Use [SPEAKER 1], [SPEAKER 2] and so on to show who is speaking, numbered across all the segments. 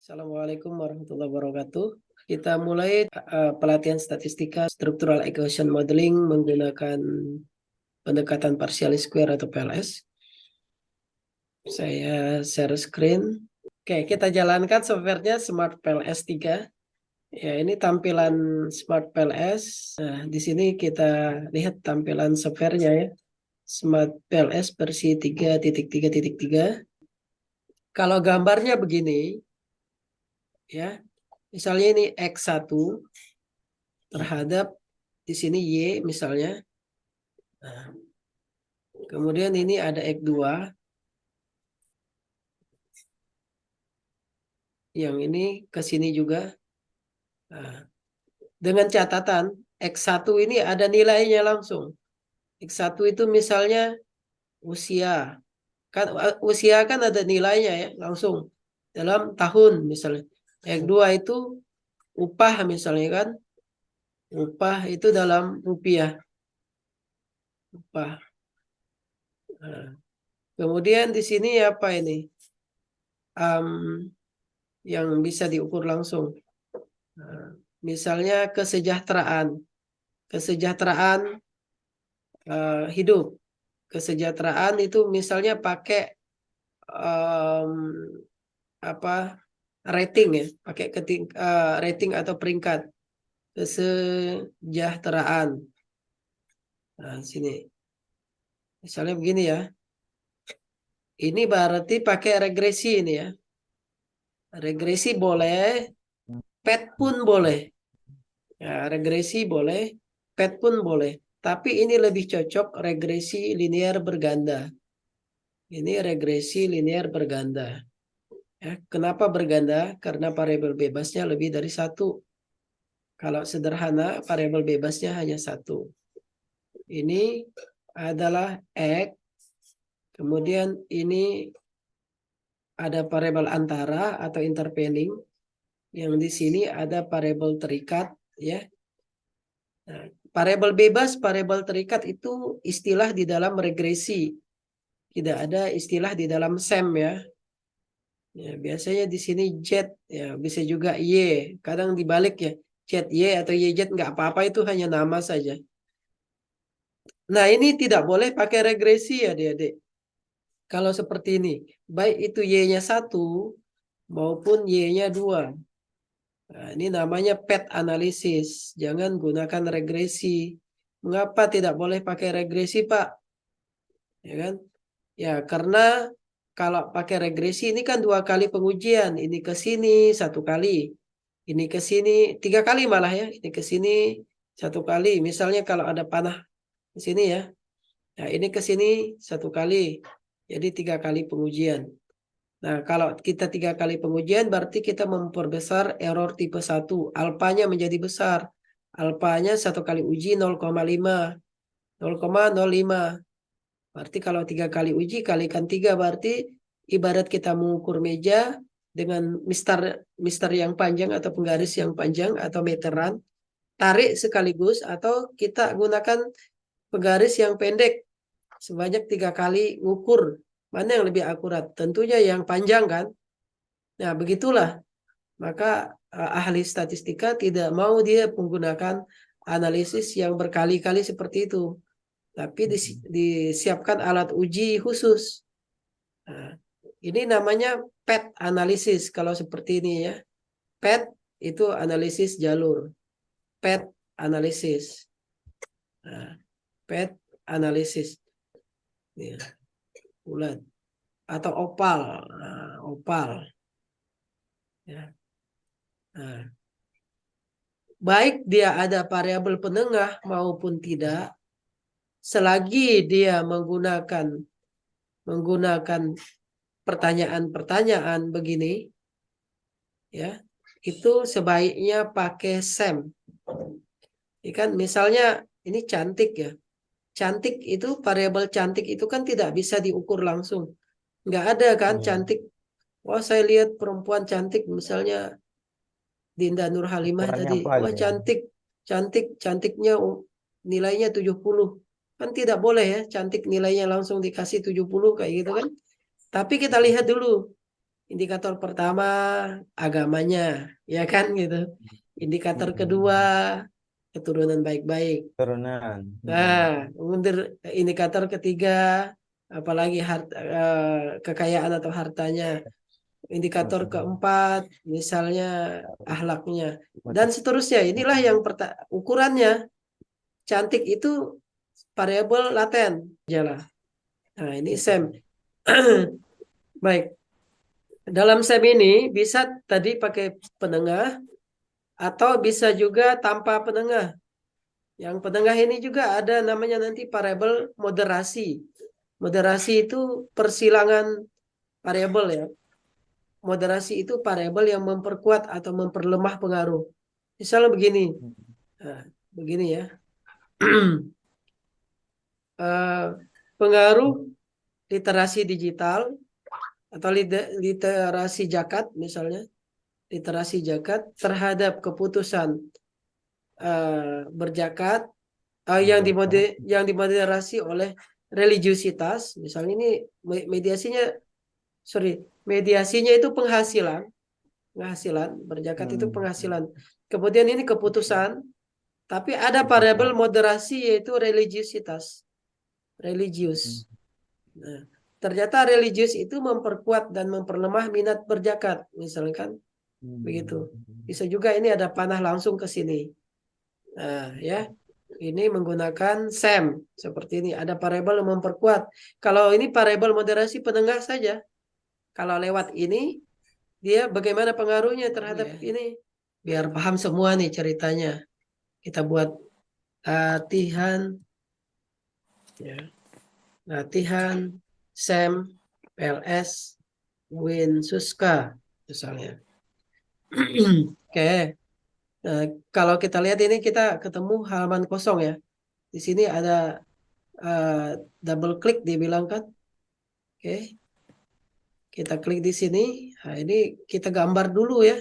[SPEAKER 1] Assalamualaikum warahmatullahi wabarakatuh. Kita mulai pelatihan statistika structural equation modeling menggunakan pendekatan partial square atau PLS. Saya share screen. Oke, kita jalankan softwarenya Smart PLS 3. Ya, ini tampilan Smart PLS. Nah, di sini kita lihat tampilan softwarenya ya. Smart PLS versi 3.3.3. Kalau gambarnya begini, ya. Misalnya ini X1 terhadap di sini Y misalnya. Nah, kemudian ini ada X2. Yang ini ke sini juga. Nah, dengan catatan X1 ini ada nilainya langsung. X1 itu misalnya usia. Kan usia kan ada nilainya ya langsung dalam tahun misalnya. X2 itu upah misalnya kan. Upah itu dalam rupiah. Upah. Nah, kemudian di sini apa ini? Yang bisa diukur langsung. Nah, misalnya kesejahteraan hidup. Kesejahteraan itu misalnya pakai um, apa rating ya, pakai rating atau peringkat kesejahteraan. Nah, sini. Misalnya begini ya. Ini berarti pakai regresi ini ya. Regresi boleh, PET pun boleh. Ya, regresi boleh, PET pun boleh. Tapi ini lebih cocok regresi linear berganda. Ini regresi linear berganda. Ya, kenapa berganda? Karena variabel bebasnya lebih dari satu. Kalau sederhana, variabel bebasnya hanya satu. Ini adalah X. Kemudian ini ada variabel antara atau interpending. Yang di sini ada variabel terikat. Ya. Nah, variabel bebas, variabel terikat itu istilah di dalam regresi. Tidak ada istilah di dalam SEM ya. Ya, biasanya di sini Z ya, bisa juga Y. Kadang dibalik ya. ZY atau YZ nggak apa-apa, itu hanya nama saja. Nah, ini tidak boleh pakai regresi ya adik-adik. Kalau seperti ini, baik itu Y-nya 1 maupun Y-nya 2. Nah, ini namanya PET analisis. Jangan gunakan regresi. Mengapa tidak boleh pakai regresi, Pak? Ya kan? Ya, karena kalau pakai regresi ini kan 2 kali pengujian. Ini ke sini 1 kali. Ini ke sini 3 kali malah ya. Ini ke sini 1 kali. Misalnya kalau ada panah di sini ya. Nah, ini ke sini 1 kali. Jadi 3 kali pengujian. Nah, kalau kita 3 kali pengujian berarti kita memperbesar error tipe 1. Alfanya menjadi besar. Alfanya 1 kali uji 0,5. 0,05. Berarti kalau 3 kali uji kalikan 3 berarti ibarat kita mengukur meja dengan mister yang panjang atau penggaris yang panjang atau meteran. Tarik sekaligus atau kita gunakan penggaris yang pendek sebanyak 3 kali ngukur. Mana yang lebih akurat? Tentunya yang panjang kan? Nah, begitulah. Maka ahli statistika tidak mau dia menggunakan analisis yang berkali-kali seperti itu. Tapi disiapkan alat uji khusus. Nah, ini namanya PET analisis kalau seperti ini ya. PET itu analisis jalur. PET analisis. Nah, PET analisis. Ya, bulat atau opal. Nah, opal. Ya. Nah, baik dia ada variabel penengah maupun tidak, selagi dia menggunakan pertanyaan-pertanyaan begini, ya, itu sebaiknya pakai SEM. Ini kan misalnya ini cantik ya. Cantik itu variabel cantik itu kan tidak bisa diukur langsung. Nggak ada kan cantik. Wah, saya lihat perempuan cantik misalnya Dinda Nur Halimah
[SPEAKER 2] Ukurannya
[SPEAKER 1] tadi.
[SPEAKER 2] apa
[SPEAKER 1] Wah,
[SPEAKER 2] gitu ya?
[SPEAKER 1] cantiknya nilainya 70. Kan tidak boleh ya, cantik nilainya langsung dikasih 70 kayak gitu kan. Tapi kita lihat dulu Indikator pertama agamanya, ya kan gitu. Indikator kedua keturunan baik-baik.
[SPEAKER 2] Turunan.
[SPEAKER 1] Nah, indikator ketiga apalagi kekayaan atau hartanya. Indikator keempat misalnya akhlaknya dan seterusnya. Inilah yang ukurannya. Cantik itu variabel laten, jalan. Nah, ini SEM. Baik. Dalam SEM ini bisa tadi pakai penengah atau bisa juga tanpa penengah. Yang penengah ini juga ada namanya nanti variabel moderasi. Moderasi itu persilangan variabel ya. Moderasi itu variabel yang memperkuat atau memperlemah pengaruh. Misalnya begini. Nah, begini ya. Eh, pengaruh literasi digital atau literasi zakat misalnya. Literasi zakat terhadap keputusan berzakat yang dimoderasi oleh religiusitas. Misalnya ini mediasinya, mediasinya itu penghasilan berzakat itu penghasilan. Kemudian ini keputusan, tapi ada variabel moderasi yaitu religiusitas, religius. Nah, ternyata religius itu memperkuat dan memperlemah minat berzakat, misalkan begitu. Bisa juga ini ada panah langsung ke sini. Nah, ya. Ini menggunakan SEM seperti ini. Ada variabel yang memperkuat. Kalau ini variabel moderasi penengah saja. Kalau lewat ini, dia bagaimana pengaruhnya terhadap ini. Biar paham semua nih ceritanya. Kita buat latihan, ya. Latihan SEM, PLS, Win, Suska, misalnya. Oke. Nah, kalau kita lihat ini kita ketemu halaman kosong ya. Di sini ada double klik dibilang kan. Oke. Kita klik di sini. Nah, ini kita gambar dulu ya.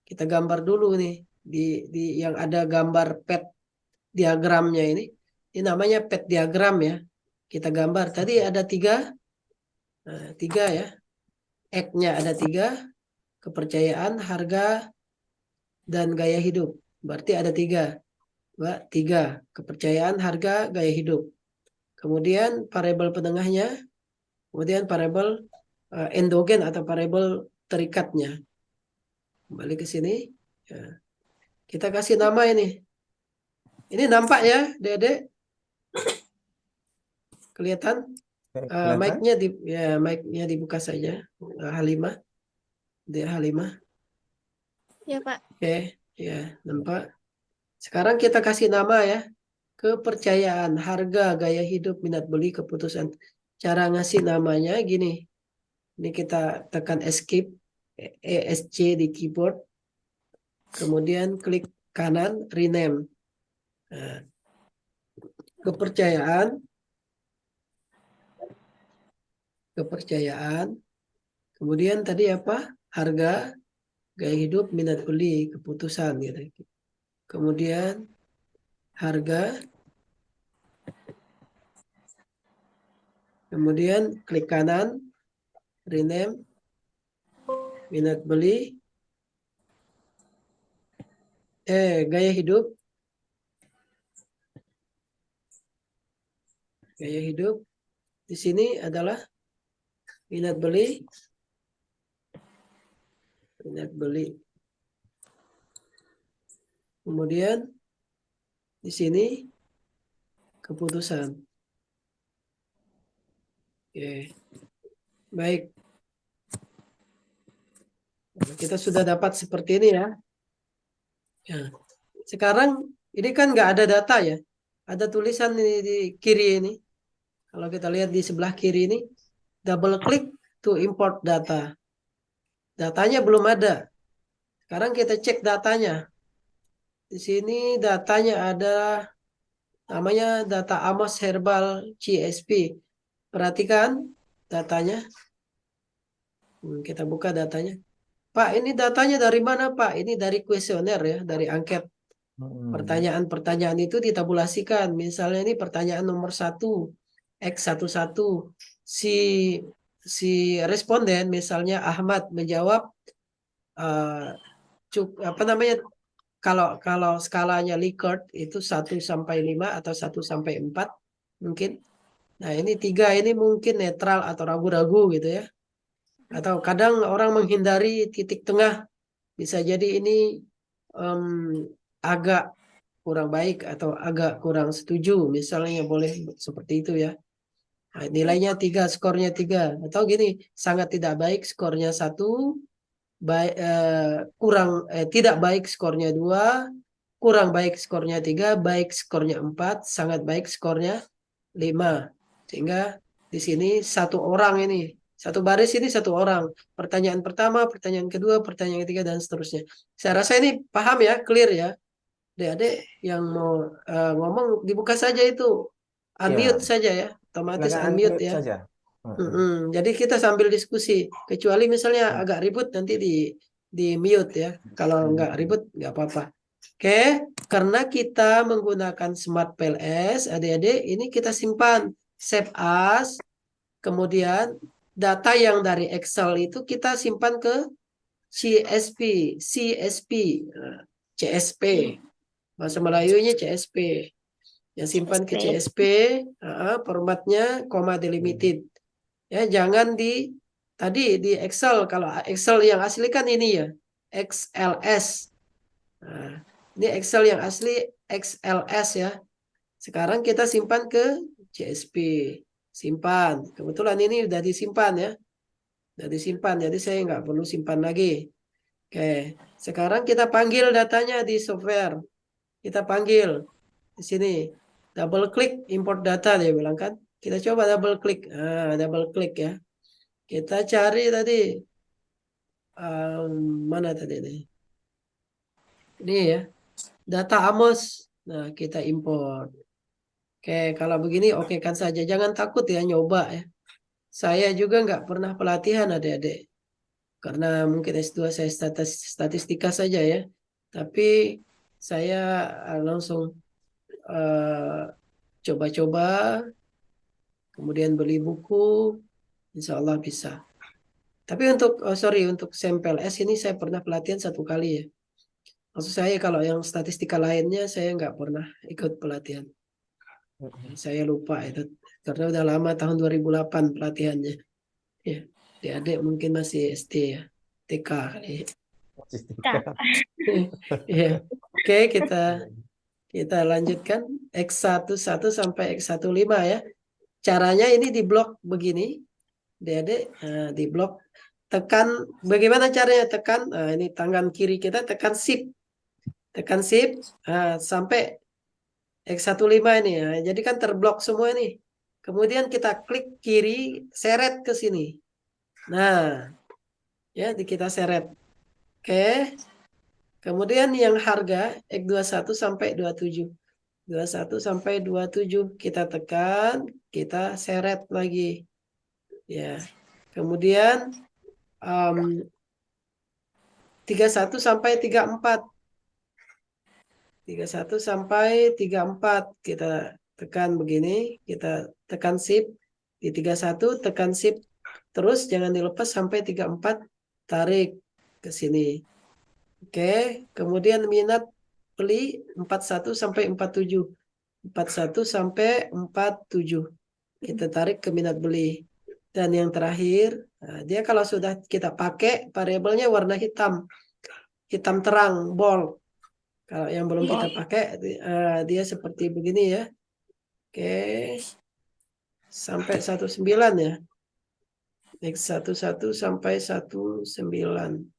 [SPEAKER 1] Kita gambar dulu nih di yang ada gambar pet diagramnya ini. Ini namanya pet diagram ya. Kita gambar. Tadi ada tiga ya. X-nya ada tiga. Kepercayaan, harga, dan gaya hidup. Berarti ada tiga. Tiga. Kepercayaan, harga, gaya hidup. Kemudian variabel penengahnya. Kemudian variabel endogen atau variabel terikatnya. Kembali ke sini. Ya. Kita kasih nama ini. Ini nampak ya, Dede? Kelihatan? Mic-nya mic-nya dibuka saja. Halimah. Halimah.
[SPEAKER 3] Ya, Pak.
[SPEAKER 1] Oke, ya, nampak. Sekarang kita kasih nama ya. Kepercayaan, harga, gaya hidup, minat beli, keputusan. Cara ngasih namanya gini. Ini kita tekan escape, ESC di keyboard. Kemudian klik kanan, rename. Nah, kepercayaan, kemudian tadi apa? Harga, gaya hidup, minat beli, keputusan gitu. Kemudian harga, kemudian klik kanan, rename, minat beli, gaya hidup, di sini adalah minat beli, kemudian di sini keputusan. Oke, baik. Kita sudah dapat seperti ini ya. Ya. Sekarang ini kan nggak ada data ya. Ada tulisan di kiri ini. Kalau kita lihat di sebelah kiri ini, double klik to import data. Datanya belum ada. Sekarang kita cek datanya. Di sini datanya ada namanya data Amos Herbal CSP. Perhatikan datanya. Kita buka datanya. Pak, ini datanya dari mana, Pak? Ini dari kuesioner ya, dari angket. Pertanyaan-pertanyaan itu ditabulasikan. Misalnya ini pertanyaan nomor 1, X11. Si si responden, misalnya Ahmad menjawab apa namanya, kalau skalanya Likert itu 1 sampai 5 atau 1 sampai 4 mungkin. Nah ini 3 ini mungkin netral atau ragu-ragu gitu ya. Atau kadang orang menghindari titik tengah, bisa jadi ini agak kurang baik atau agak kurang setuju, misalnya boleh seperti itu ya. Nah, nilainya 3, skornya 3. Atau gini, sangat tidak baik, skornya 1, baik, tidak baik, skornya 2, kurang baik, skornya 3, baik, skornya 4, sangat baik, skornya 5. Sehingga di sini satu orang ini, satu baris ini satu orang. Pertanyaan pertama, pertanyaan kedua, pertanyaan ketiga, dan seterusnya. Saya rasa ini paham ya, clear ya. Adik-adik yang mau ngomong, dibuka saja itu. Unmute
[SPEAKER 2] Ya,
[SPEAKER 1] saja ya, otomatis
[SPEAKER 2] silakan
[SPEAKER 1] unmute
[SPEAKER 2] unmute
[SPEAKER 1] ya.
[SPEAKER 2] saja.
[SPEAKER 1] Jadi kita sambil diskusi. Kecuali misalnya agak ribut nanti di mute ya. Kalau nggak ribut nggak apa-apa. Oke, karena kita menggunakan Smart PLS, adik-adik ini kita simpan save as. Kemudian data yang dari Excel itu kita simpan ke CSP, CSP, CSP. Bahasa Melayunya CSP. Ya simpan ke CSP, formatnya koma delimited. Ya jangan tadi di Excel, kalau Excel yang asli kan ini ya XLS. Nah, ini Excel yang asli XLS ya. Sekarang kita simpan ke CSP. Simpan. Kebetulan ini udah disimpan ya. Udah disimpan. Jadi saya nggak perlu simpan lagi. Oke. Sekarang kita panggil datanya di software. Kita panggil di sini. Double klik import data dia bilang kan. Kita coba double klik. Double klik ya. Kita cari tadi. Mana tadi ini? Ini ya. Data Amos. Nah, kita import. Oke, kalau begini oke kan saja. Jangan takut ya nyoba ya. Saya juga nggak pernah pelatihan adik-adik. Karena mungkin S2 saya statistika saja ya. Tapi saya langsung coba-coba, kemudian beli buku, insya Allah bisa. Tapi untuk sampel S ini saya pernah pelatihan 1 kali ya. Maksud saya kalau yang statistika lainnya saya nggak pernah ikut pelatihan. Saya lupa itu. Karena udah lama, tahun 2008 pelatihannya. Ya, adik mungkin masih SD ya. TK kali ya.
[SPEAKER 3] Kak.
[SPEAKER 1] Ya. Oke, kita lanjutkan X11 sampai X15 ya. Caranya ini di blok begini. Adik, di blok tekan, bagaimana caranya tekan? Ini tangan kiri kita tekan shift. Tekan shift sampai X15 ini ya. Jadi kan terblok semua nih. Kemudian kita klik kiri, seret ke sini. Nah, ya kita seret. Oke. Kemudian yang harga X21 sampai 27. 21 sampai 27 kita tekan, kita seret lagi. Ya. Kemudian 31 sampai 34. 31 sampai 34 kita tekan begini, kita tekan shift di 31, tekan shift terus jangan dilepas sampai 34, tarik ke sini. Oke, kemudian minat beli 41 sampai 47. 41 sampai 47. Kita tarik ke minat beli. Dan yang terakhir, dia kalau sudah kita pakai variabelnya warna hitam. Hitam terang, bold. Kalau yang belum kita pakai, dia seperti begini ya. Oke. Sampai 19 ya. X11 sampai 19.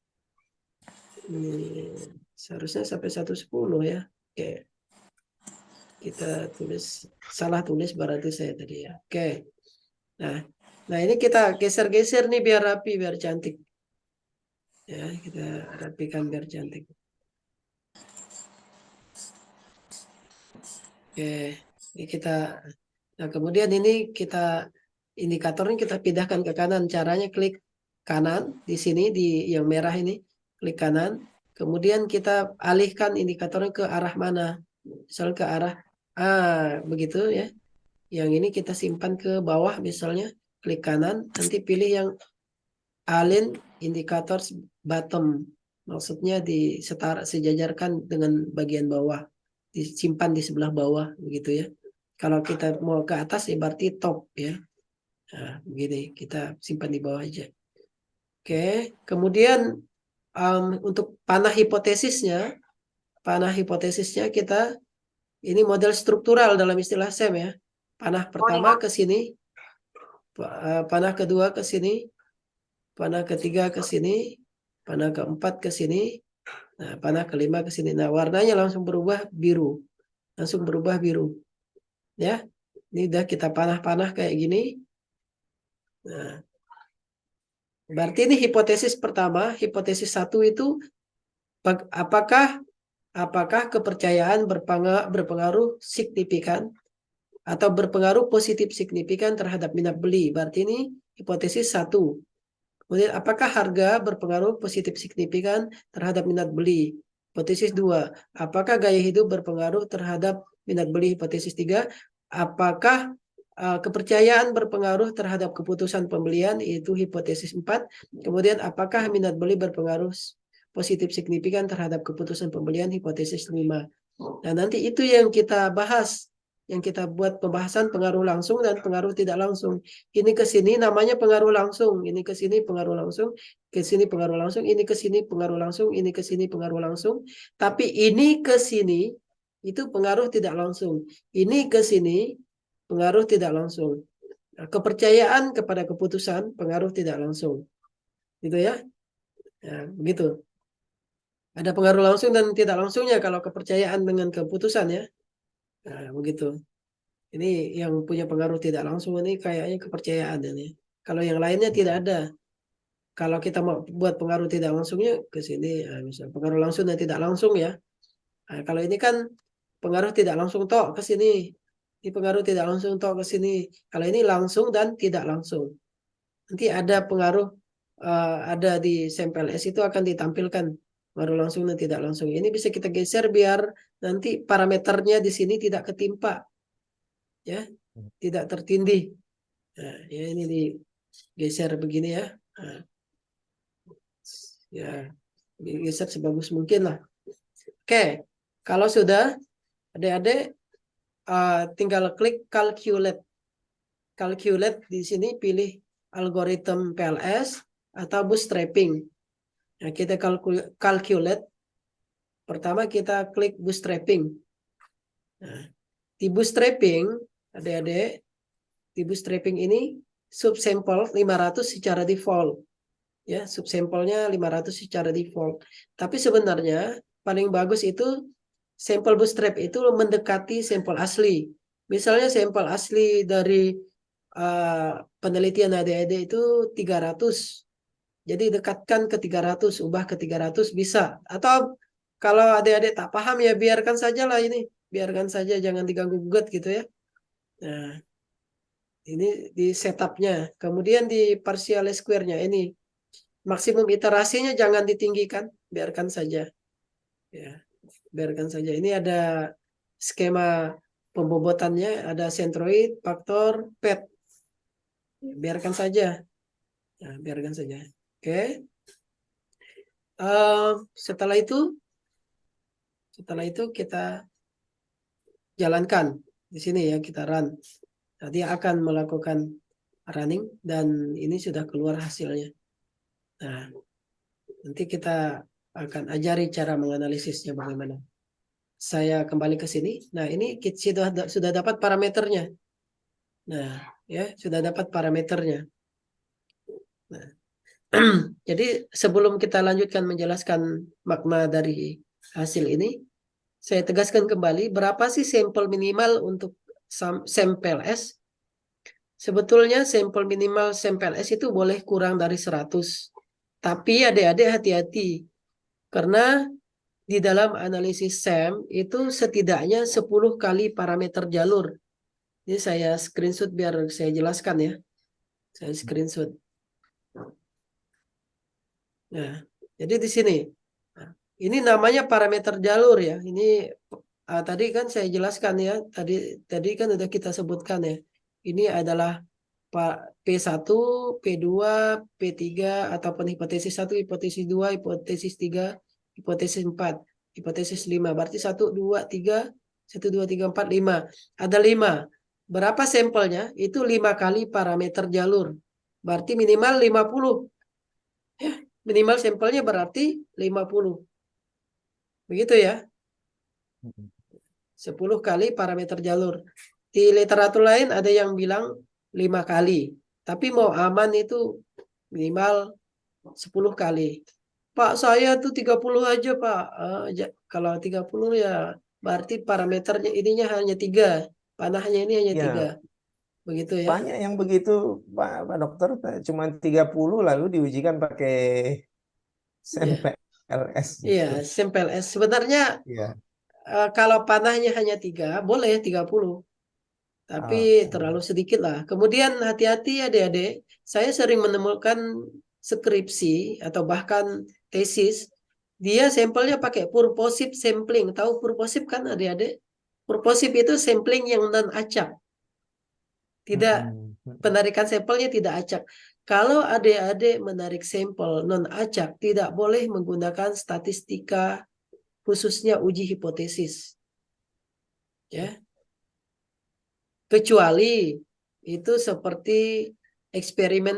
[SPEAKER 1] Ini seharusnya sampai 110 ya. Oke. Kita salah tulis berarti saya tadi ya. Oke. Nah ini kita geser-geser nih biar rapi, biar cantik. Ya, kita rapikan biar cantik. Oke. Ini nah kemudian ini indikatornya kita pindahkan ke kanan. Caranya klik kanan di sini di yang merah ini, klik kanan. Kemudian kita alihkan indikatornya ke arah mana? Misal ke arah begitu ya. Yang ini kita simpan ke bawah misalnya. klik kanan, nanti pilih yang align indicators bottom. Maksudnya sejajarkan dengan bagian bawah, disimpan di sebelah bawah begitu ya. Kalau kita mau ke atas ya berarti top ya. Nah, begini kita simpan di bawah aja. Oke, kemudian untuk panah hipotesisnya kita ini model struktural dalam istilah SEM ya. Panah pertama ke sini, panah kedua ke sini, panah ketiga ke sini, panah keempat ke sini, nah panah kelima ke sini. Nah warnanya langsung berubah biru, ya. Ini udah kita panah-panah kayak gini. Nah, berarti ini hipotesis pertama. Hipotesis satu itu apakah kepercayaan berpengaruh signifikan atau berpengaruh positif signifikan terhadap minat beli. Berarti ini hipotesis satu. Kemudian apakah harga berpengaruh positif signifikan terhadap minat beli? Hipotesis 2. Apakah gaya hidup berpengaruh terhadap minat beli? Hipotesis 3. Apakah kepercayaan berpengaruh terhadap keputusan pembelian? Itu hipotesis 4. Kemudian apakah minat beli berpengaruh positif signifikan terhadap keputusan pembelian? Hipotesis 5. Nah, nanti itu yang kita bahas. Yang kita buat pembahasan pengaruh langsung dan pengaruh tidak langsung. Ini ke sini namanya pengaruh langsung, ini ke sini pengaruh langsung, ke sini pengaruh langsung, ini ke sini pengaruh langsung, ini ke sini pengaruh langsung. Tapi ini ke sini itu pengaruh tidak langsung. Ini ke sini pengaruh tidak langsung. Nah, kepercayaan kepada keputusan pengaruh tidak langsung. Gitu ya. Ya, begitu. Ada pengaruh langsung dan tidak langsungnya kalau kepercayaan dengan keputusan ya. Nah, begitu. Ini yang punya pengaruh tidak langsung ini kayaknya kepercayaan ini. Kalau yang lainnya tidak ada. Kalau kita mau buat pengaruh tidak langsungnya ke sini, misal pengaruh langsung dan tidak langsung ya. Nah, kalau ini kan pengaruh tidak langsung tok ke sini. Ini pengaruh tidak langsung tok ke sini. Kalau ini langsung dan tidak langsung. Nanti ada pengaruh ada di sampel S itu akan ditampilkan pengaruh langsung dan tidak langsung. Ini bisa kita geser biar nanti parameternya di sini tidak ketimpa. Ya, tidak tertindih. Nah, ya ini digeser begini ya. Nah, ya, digeser sebagus mungkin lah. Oke, kalau sudah, adik-adik tinggal klik calculate. Calculate di sini pilih algoritma PLS atau bootstrapping. Nah, kita calculate. Pertama kita klik bootstrapping. Nah, di bootstrapping, adik-adik, di bootstrapping ini subsample 500 secara default. Ya, subsampelnya 500 secara default. Tapi sebenarnya paling bagus itu sampel bootstrap itu mendekati sampel asli. Misalnya sampel asli dari penelitian adik-adik itu 300. Jadi dekatkan ke 300, ubah ke 300 bisa. Atau kalau adik-adik tak paham ya biarkan saja lah ini. Biarkan saja, jangan diganggu gugat gitu ya. Nah, ini di setupnya. Kemudian di partial square-nya ini. Maksimum iterasinya jangan ditinggikan, biarkan saja. Ya, biarkan saja. Ini ada skema pembobotannya, ada centroid, faktor, pet. Biarkan saja. Ya, biarkan saja. Oke. Setelah itu kita jalankan di sini ya, kita run. Nah, dia akan melakukan running dan ini sudah keluar hasilnya. Nah, nanti kita akan ajari cara menganalisisnya bagaimana. Saya kembali ke sini. Nah, ini kita sudah dapat parameternya. Nah, ya, sudah dapat parameternya. Nah, jadi sebelum kita lanjutkan menjelaskan makna dari hasil ini, saya tegaskan kembali berapa sih sampel minimal untuk sampel S? Sebetulnya sampel minimal sampel S itu boleh kurang dari 100. Tapi adik-adik hati-hati. Karena di dalam analisis SEM itu setidaknya 10 kali parameter jalur. Ini saya screenshot biar saya jelaskan ya. Saya screenshot. Nah, jadi di sini. Nah, ini namanya parameter jalur ya. Ini tadi kan saya jelaskan ya. Tadi kan udah kita sebutkan ya. Ini adalah P1, P2, P3 ataupun hipotesis 1, hipotesis 2, hipotesis 3, hipotesis 4, hipotesis 5. Berarti 1, 2, 3, 1, 2, 3, 4, 5. Ada 5. Berapa sampelnya? Itu 5 kali parameter jalur. Berarti minimal 50. Ya, minimal sampelnya berarti 50. Begitu ya. 10 kali parameter jalur. Di literatur lain ada yang bilang 5 kali. Tapi mau aman itu minimal 10 kali. Pak, saya tuh 30 aja, Pak. Kalau 30 ya berarti parameternya ininya hanya 3. Panahnya ini hanya 3.
[SPEAKER 2] Ya,
[SPEAKER 1] Begitu ya.
[SPEAKER 2] banyak yang begitu, Pak Dokter, cuma 30 lalu diujikan pakai
[SPEAKER 1] Ya.
[SPEAKER 2] sampel LS
[SPEAKER 1] Iya,
[SPEAKER 2] gitu.
[SPEAKER 1] sampel S. Sebenarnya
[SPEAKER 2] Iya.
[SPEAKER 1] kalau panahnya hanya 3, boleh 30. Tapi terlalu
[SPEAKER 2] Oke.
[SPEAKER 1] sedikit lah. Kemudian hati-hati adik-adik, saya sering menemukan skripsi atau bahkan tesis, dia sampelnya pakai purposive sampling. Tahu purposive kan adik-adik? Purposive itu sampling yang non acak. Tidak, penarikan sampelnya tidak acak. Kalau adik-adik menarik sampel non acak, tidak boleh menggunakan statistika, khususnya uji hipotesis. Ya, kecuali itu seperti eksperimen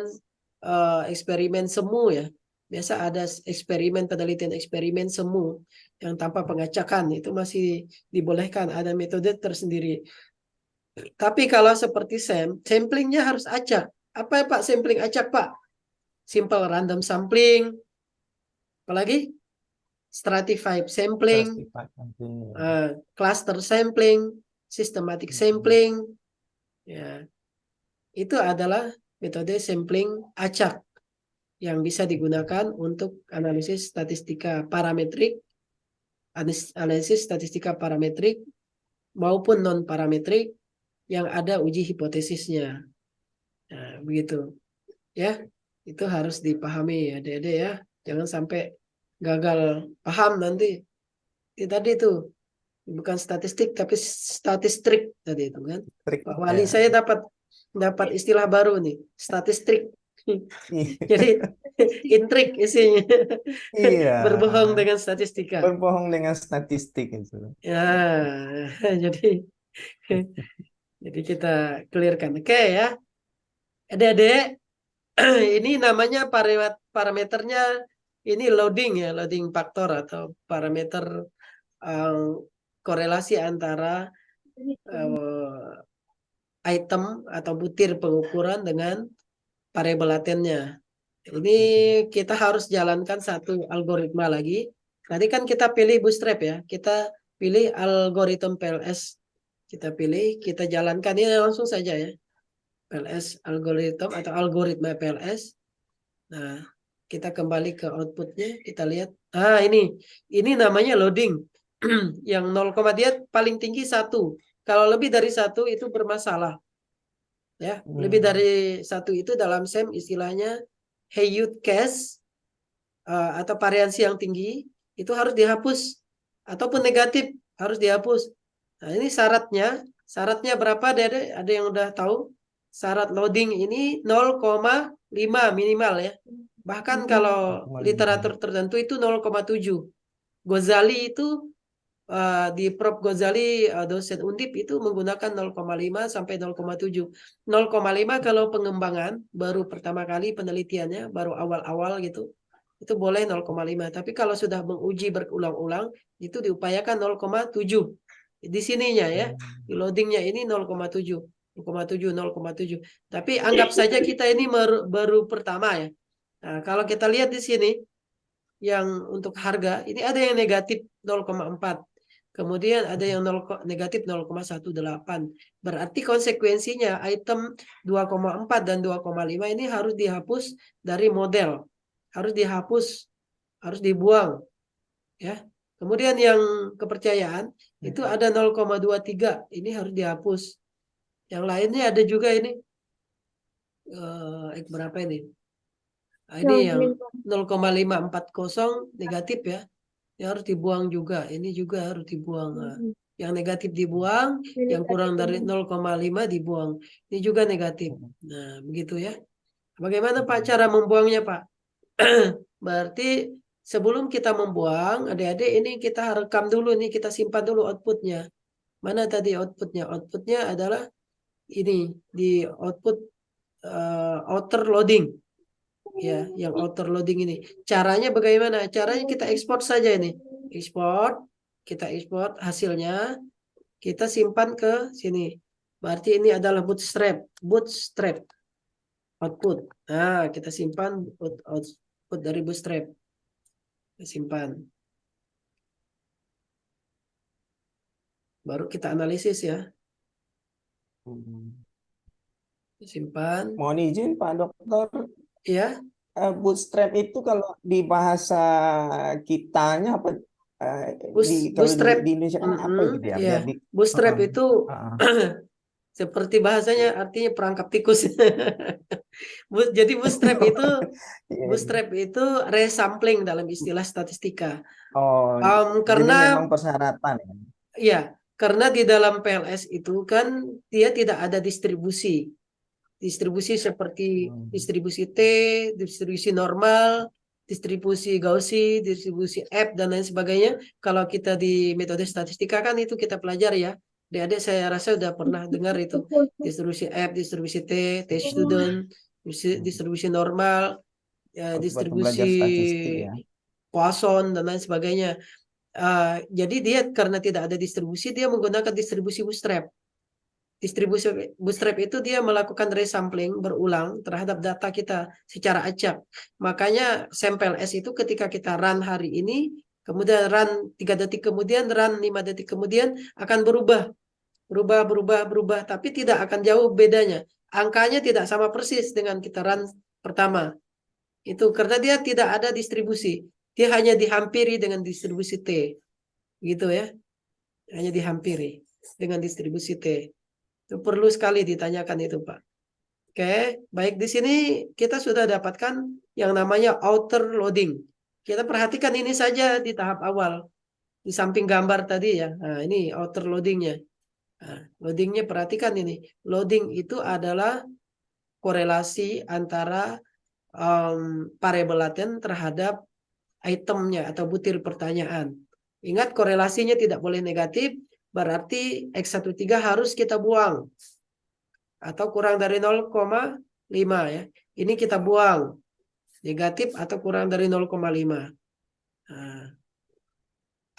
[SPEAKER 1] eksperimen semu ya. Biasa ada eksperimen penelitian eksperimen semu yang tanpa pengacakan, itu masih dibolehkan, ada metode tersendiri. Tapi kalau seperti samplingnya harus acak. Apa ya Pak sampling acak Pak? Simple random sampling, apalagi stratified sampling, cluster sampling, systematic sampling. Ya, itu adalah metode sampling acak yang bisa digunakan untuk analisis statistika parametrik, analisis statistika parametrik maupun non parametrik yang ada uji hipotesisnya. Nah, begitu. Ya, itu harus dipahami ya, Dede ya. Jangan sampai gagal paham nanti. Tadi itu bukan statistik tapi statistik tadi itu kan.
[SPEAKER 2] Trik,
[SPEAKER 1] Pak Wali
[SPEAKER 2] ya.
[SPEAKER 1] saya dapat istilah baru nih, statistik. Jadi intrik isinya.
[SPEAKER 2] Iya,
[SPEAKER 1] Berbohong dengan statistika.
[SPEAKER 2] berbohong dengan statistik itu.
[SPEAKER 1] Ya, jadi jadi kita clearkan. Oke ya. Adik-adik, ini namanya parameternya ini loading ya, loading faktor atau parameter eh, korelasi antara item atau butir pengukuran dengan variabel latennya. Ini kita harus jalankan satu algoritma lagi. Tadi kan kita pilih bootstrap ya. Kita pilih algoritma PLS. Kita pilih, kita jalankan ini langsung saja ya. PLS algoritma atau algoritma PLS. Nah, kita kembali ke outputnya. Kita lihat. Ah, ini namanya loading. Yang 0, dia paling tinggi 1. Kalau lebih dari 1 itu bermasalah. Ya, lebih dari 1 itu dalam SEM istilahnya Haywood case atau variansi yang tinggi itu harus dihapus ataupun negatif harus dihapus. Nah, ini syaratnya berapa? Ada yang udah tahu? Syarat loading ini 0,5 minimal ya. Bahkan kalau literatur tertentu itu 0,7. Ghazali itu di Prof. Ghazali dosen Undip itu menggunakan 0,5 sampai 0,7. 0,5 kalau pengembangan baru pertama kali penelitiannya, baru awal-awal gitu, itu boleh 0,5. Tapi kalau sudah menguji berulang-ulang, itu diupayakan 0,7. Di sininya ya, di loadingnya ini 0,7. 0,7, 0,7. Tapi anggap saja kita ini baru pertama ya. Nah, kalau kita lihat di sini, yang untuk harga, ini ada yang negatif 0,4. Kemudian ada yang negatif 0,18. Berarti konsekuensinya item 2,4 dan 2,5 ini harus dihapus dari model. Harus dihapus, harus dibuang. Ya. Kemudian yang kepercayaan itu ada 0,23. Ini harus dihapus. Yang lainnya ada juga ini. Berapa ini? Ini yang 0,540 negatif ya. Ini harus dibuang juga. Ini juga harus dibuang. Nah, Yang negatif dibuang, yang kurang dari 0,5 dibuang. Ini juga negatif. Nah, begitu ya. Bagaimana Pak cara membuangnya, Pak? Berarti sebelum kita membuang, adik-adik ini kita rekam dulu nih, kita simpan dulu outputnya. Mana tadi outputnya? Outputnya adalah ini di output outer loading. Ya, yang outer loading ini. Caranya bagaimana? Caranya kita ekspor saja ini. Ekspor, kita ekspor hasilnya, kita simpan ke sini. Berarti ini adalah bootstrap output. Nah, kita simpan output dari bootstrap. Kita simpan. Baru kita analisis ya. Simpan.
[SPEAKER 2] Mohon izin Pak Dokter,
[SPEAKER 1] Ya,
[SPEAKER 2] bootstrap itu kalau di bahasa kitanya apa? Kalau
[SPEAKER 1] bootstrap.
[SPEAKER 2] di Indonesia kan apa gitu ya?
[SPEAKER 1] Ya,
[SPEAKER 2] Jadi,
[SPEAKER 1] bootstrap itu
[SPEAKER 2] uh,
[SPEAKER 1] seperti bahasanya artinya perangkap tikus. Jadi
[SPEAKER 2] iya.
[SPEAKER 1] bootstrap itu resampling dalam istilah statistika.
[SPEAKER 2] Oh, jadi
[SPEAKER 1] Karena
[SPEAKER 2] memang persyaratan ya.
[SPEAKER 1] ya, karena di dalam PLS itu kan dia tidak ada distribusi. Distribusi seperti distribusi T, distribusi normal, distribusi Gaussian, distribusi F, dan lain sebagainya. Kalau kita di metode statistika kan itu kita pelajari ya. Adik-adik saya rasa sudah pernah dengar itu. Distribusi F, distribusi T, T student, distribusi normal,
[SPEAKER 2] Waktu belajar
[SPEAKER 1] distribusi
[SPEAKER 2] statistik ya.
[SPEAKER 1] Poisson, dan lain sebagainya. Jadi dia karena tidak ada distribusi, dia menggunakan distribusi bootstrap. Distribusi bootstrap itu dia melakukan resampling berulang terhadap data kita secara acak. Makanya sampel S itu ketika kita run hari ini, kemudian run 3 detik kemudian, run 5 detik kemudian akan berubah. Berubah, tapi tidak akan jauh bedanya. Angkanya tidak sama persis dengan kita run pertama. Itu karena dia tidak ada distribusi. Dia hanya dihampiri dengan distribusi T. Gitu ya. Hanya dihampiri dengan distribusi T. Itu perlu sekali ditanyakan itu, Pak. Oke, baik di sini kita sudah dapatkan yang namanya outer loading. Kita perhatikan ini saja di tahap awal. Di samping gambar tadi ya. Nah, ini outer loadingnya. Nah, loadingnya perhatikan ini. Loading itu adalah korelasi antara variabel laten terhadap itemnya atau butir pertanyaan. Ingat korelasinya tidak boleh negatif, berarti X13 harus kita buang. Atau kurang dari 0,5 ya. Ini kita buang. Negatif atau kurang dari 0,5. Nah,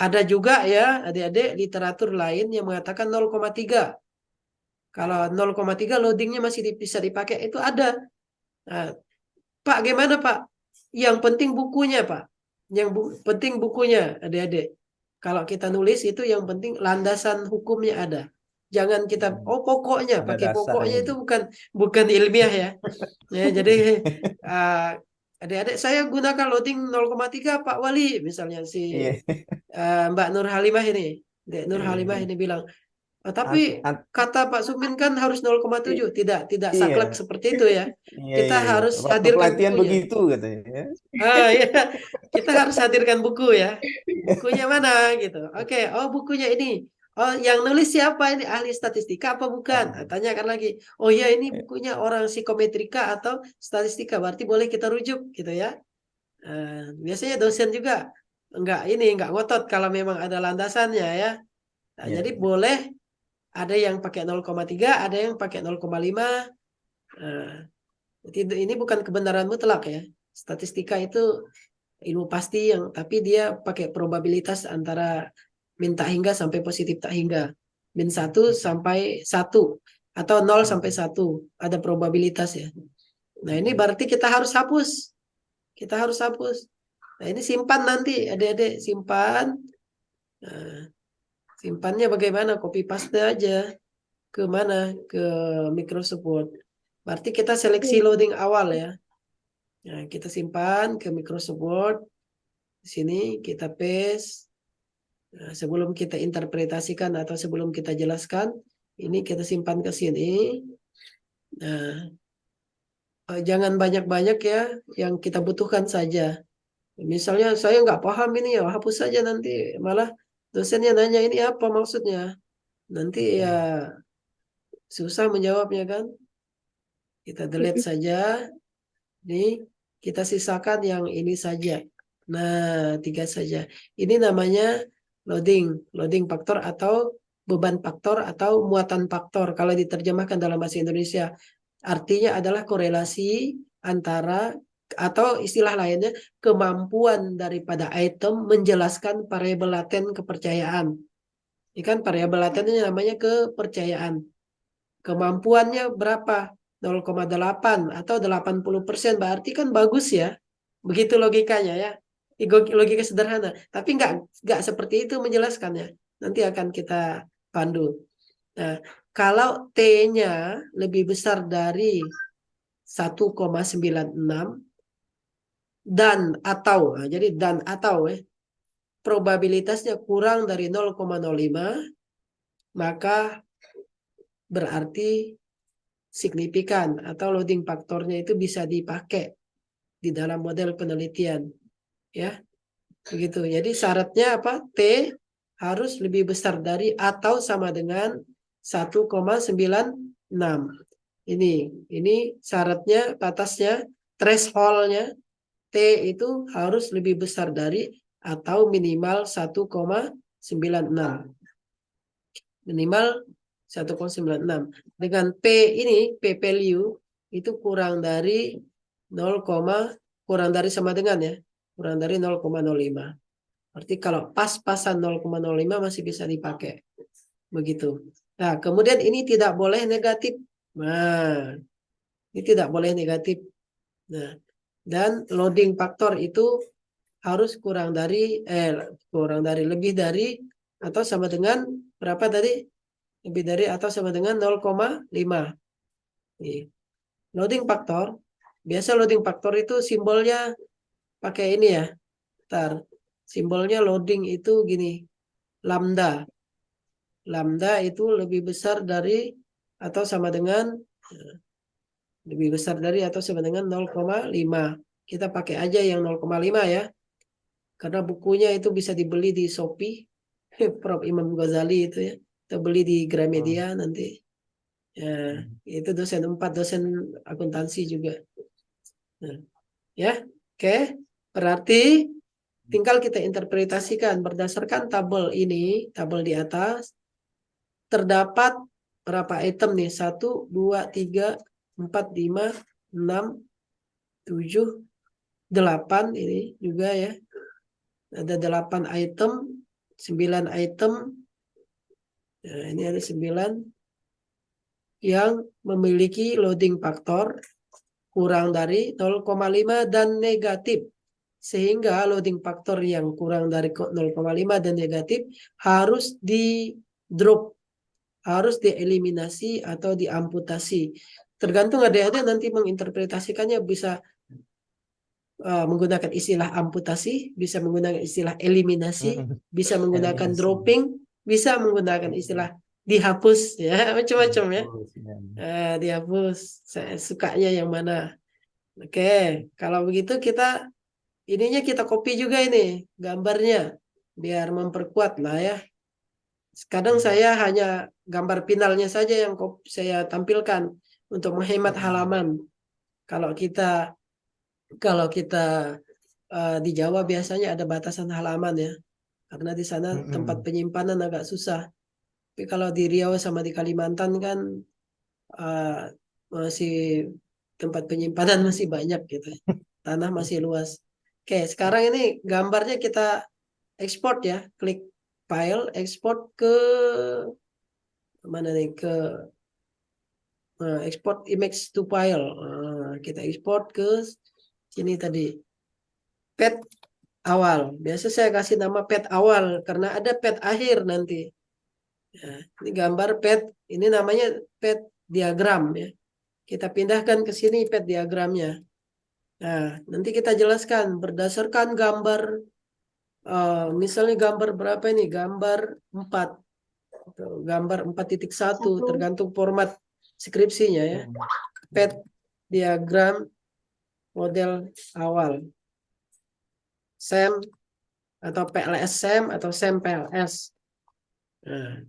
[SPEAKER 1] ada juga ya adik-adik literatur lain yang mengatakan 0,3. Kalau 0,3 loadingnya masih bisa dipakai, itu ada. Nah, Pak gimana Pak? Yang penting bukunya Pak. Yang penting bukunya adik-adik. Kalau kita nulis itu yang penting landasan hukumnya ada. Jangan kita pokoknya
[SPEAKER 2] Ada
[SPEAKER 1] pakai pokoknya
[SPEAKER 2] dasarnya.
[SPEAKER 1] itu bukan ilmiah ya. Ya jadi adik-adik saya gunakan loading 0,3 Pak Wali misalnya si
[SPEAKER 2] Iya.
[SPEAKER 1] Mbak Nur Halimah ini. Nur Halimah ini bilang, tapi kata Pak Sumin kan harus 0,7. Tidak saklek
[SPEAKER 2] Iya.
[SPEAKER 1] seperti itu ya.
[SPEAKER 2] Iya,
[SPEAKER 1] Kita
[SPEAKER 2] iya, iya.
[SPEAKER 1] harus
[SPEAKER 2] Waktu
[SPEAKER 1] hadirkan
[SPEAKER 2] pelatihan
[SPEAKER 1] bukunya.
[SPEAKER 2] begitu katanya.
[SPEAKER 1] Ya, kita harus hadirkan buku ya. Bukunya mana gitu. Oke, oh bukunya ini. Oh, yang nulis siapa ini? Ahli statistika apa bukan? Nah, tanyakan lagi. Oh ya, ini bukunya orang psikometrika atau statistika. Berarti boleh kita rujuk gitu ya. Biasanya dosen juga nggak ngotot kalau memang ada landasannya ya. Nah,
[SPEAKER 2] Iya,
[SPEAKER 1] jadi
[SPEAKER 2] iya.
[SPEAKER 1] boleh ada yang pakai 0,3, ada yang pakai 0,5. Ini bukan kebenaran mutlak ya. Statistika itu ilmu pasti tapi dia pakai probabilitas antara min tak hingga sampai positif tak hingga. Min 1 sampai 1 atau 0 sampai 1 ada probabilitas ya. Nah, ini berarti kita harus hapus. Kita harus hapus. Nah, ini simpan nanti adik-adik simpan. Nah, simpannya bagaimana? Copy paste aja ke mana? Ke Microsoft Word. Berarti kita seleksi loading awal ya. Nah, kita simpan ke Microsoft Word. Di sini kita paste. Nah, sebelum kita interpretasikan atau sebelum kita jelaskan, ini kita simpan ke sini. Nah, jangan banyak-banyak ya, yang kita butuhkan saja. Misalnya saya nggak paham ini ya, hapus saja nanti. Malah dosennya nanya ini apa maksudnya. Nanti ya susah menjawabnya kan. Kita delete saja. Nih, kita sisakan yang ini saja. Nah, 3 saja. Ini namanya loading faktor atau beban faktor atau muatan faktor. Kalau diterjemahkan dalam bahasa Indonesia, artinya adalah korelasi antara atau istilah lainnya kemampuan daripada item menjelaskan variabel laten kepercayaan. Ini kan variabel latennya namanya kepercayaan. Kemampuannya berapa? 0,8 atau 80%, berarti kan bagus ya. Begitu logikanya ya. Logika sederhana. Tapi nggak seperti itu menjelaskannya. Nanti akan kita pandu. Nah, kalau T-nya lebih besar dari 1,96 dan atau probabilitasnya kurang dari 0,05, maka berarti signifikan atau loading faktornya itu bisa dipakai di dalam model penelitian, ya begitu. Jadi syaratnya apa? T harus lebih besar dari atau sama dengan 1,96. Ini syaratnya, batasnya, thresholdnya T itu harus lebih besar dari atau minimal 1,96. Minimal 1,96. Dengan P ini, P value itu kurang dari 0, kurang dari sama dengan ya. Kurang dari 0,05. Berarti kalau pas-pasan 0,05 masih bisa dipakai. Begitu. Nah, kemudian ini tidak boleh negatif. Nah, ini tidak boleh negatif. Nah, dan loading faktor itu harus lebih dari atau sama dengan berapa tadi? Lebih dari atau sama dengan 0,5. Loading faktor, biasa loading faktor itu simbolnya pakai ini ya. Ntar, simbolnya loading itu gini, lambda. Lambda itu lebih besar dari atau sama dengan 0,5. Kita pakai aja yang 0,5 ya. Karena bukunya itu bisa dibeli di Shopee. Prof. Imam Ghazali itu ya. Kita beli di Gramedia nanti. Ya, itu dosen 4, dosen akuntansi juga. Nah, ya, oke. Berarti tinggal kita interpretasikan berdasarkan tabel ini, tabel di atas. Terdapat berapa item nih? 1, 2, 3, 4, 5, 6, 7, 8 ini juga ya. Ada 8 item, 9 item. Nah, ini ada 9 yang memiliki loading faktor kurang dari 0,5 dan negatif. Sehingga loading faktor yang kurang dari 0,5 dan negatif harus di drop, harus dieliminasi atau diamputasi. Tergantung adik-adik nanti menginterpretasikannya, bisa menggunakan istilah amputasi, bisa menggunakan istilah eliminasi, bisa menggunakan dropping, bisa menggunakan istilah dihapus, ya macam-macam ya. Dihapus. Saya sukanya yang mana? Oke, kalau begitu kita copy juga ini gambarnya biar memperkuat lah ya. Kadang saya hanya gambar finalnya saja yang saya tampilkan untuk menghemat halaman. Kalau kita di Jawa biasanya ada batasan halaman ya, karena di sana tempat penyimpanan agak susah. Tapi kalau di Riau sama di Kalimantan kan masih tempat penyimpanan masih banyak gitu, tanah masih luas. Oke, sekarang ini gambarnya kita ekspor ya, klik file, ekspor ke mana nih, ke export image to file. Kita ekspor ke sini tadi. Pet awal. Biasa saya kasih nama pet awal karena ada pet akhir nanti. Ya, ini gambar pet, ini namanya pet diagram ya. Kita pindahkan ke sini pet diagramnya. Nah, nanti kita jelaskan berdasarkan gambar, misalnya gambar berapa ini? Gambar 4. Gambar 4.1 tergantung format skripsinya ya. Pet diagram model awal. Same atau PLS SEM atau SEM PLS. Nah,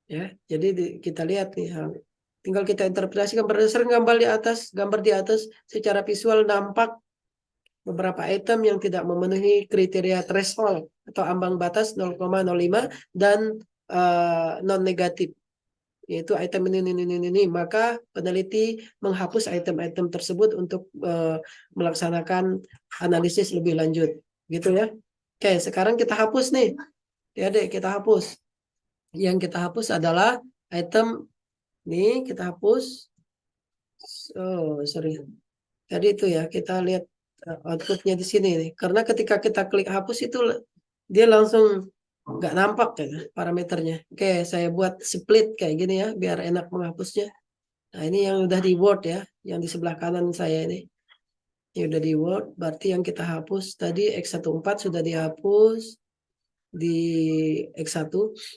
[SPEAKER 1] ya, jadi kita lihat nih, tinggal kita interpretasikan berdasarkan gambar di atas secara visual nampak beberapa item yang tidak memenuhi kriteria threshold atau ambang batas 0,05 dan non negatif, yaitu item ini. Maka peneliti menghapus item-item tersebut untuk melaksanakan analisis lebih lanjut, gitu ya. Oke, sekarang kita hapus nih, ya deh, kita hapus. Yang kita hapus adalah item ini, kita hapus. Oh, sorry. Tadi itu ya, kita lihat outputnya di sini nih. Karena ketika kita klik hapus itu dia langsung nggak nampak ya parameternya. Oke, saya buat split kayak gini ya, biar enak menghapusnya. Nah, ini yang udah di Word ya, yang di sebelah kanan saya ini. Ini udah di Word, berarti yang kita hapus tadi X14 sudah dihapus di X1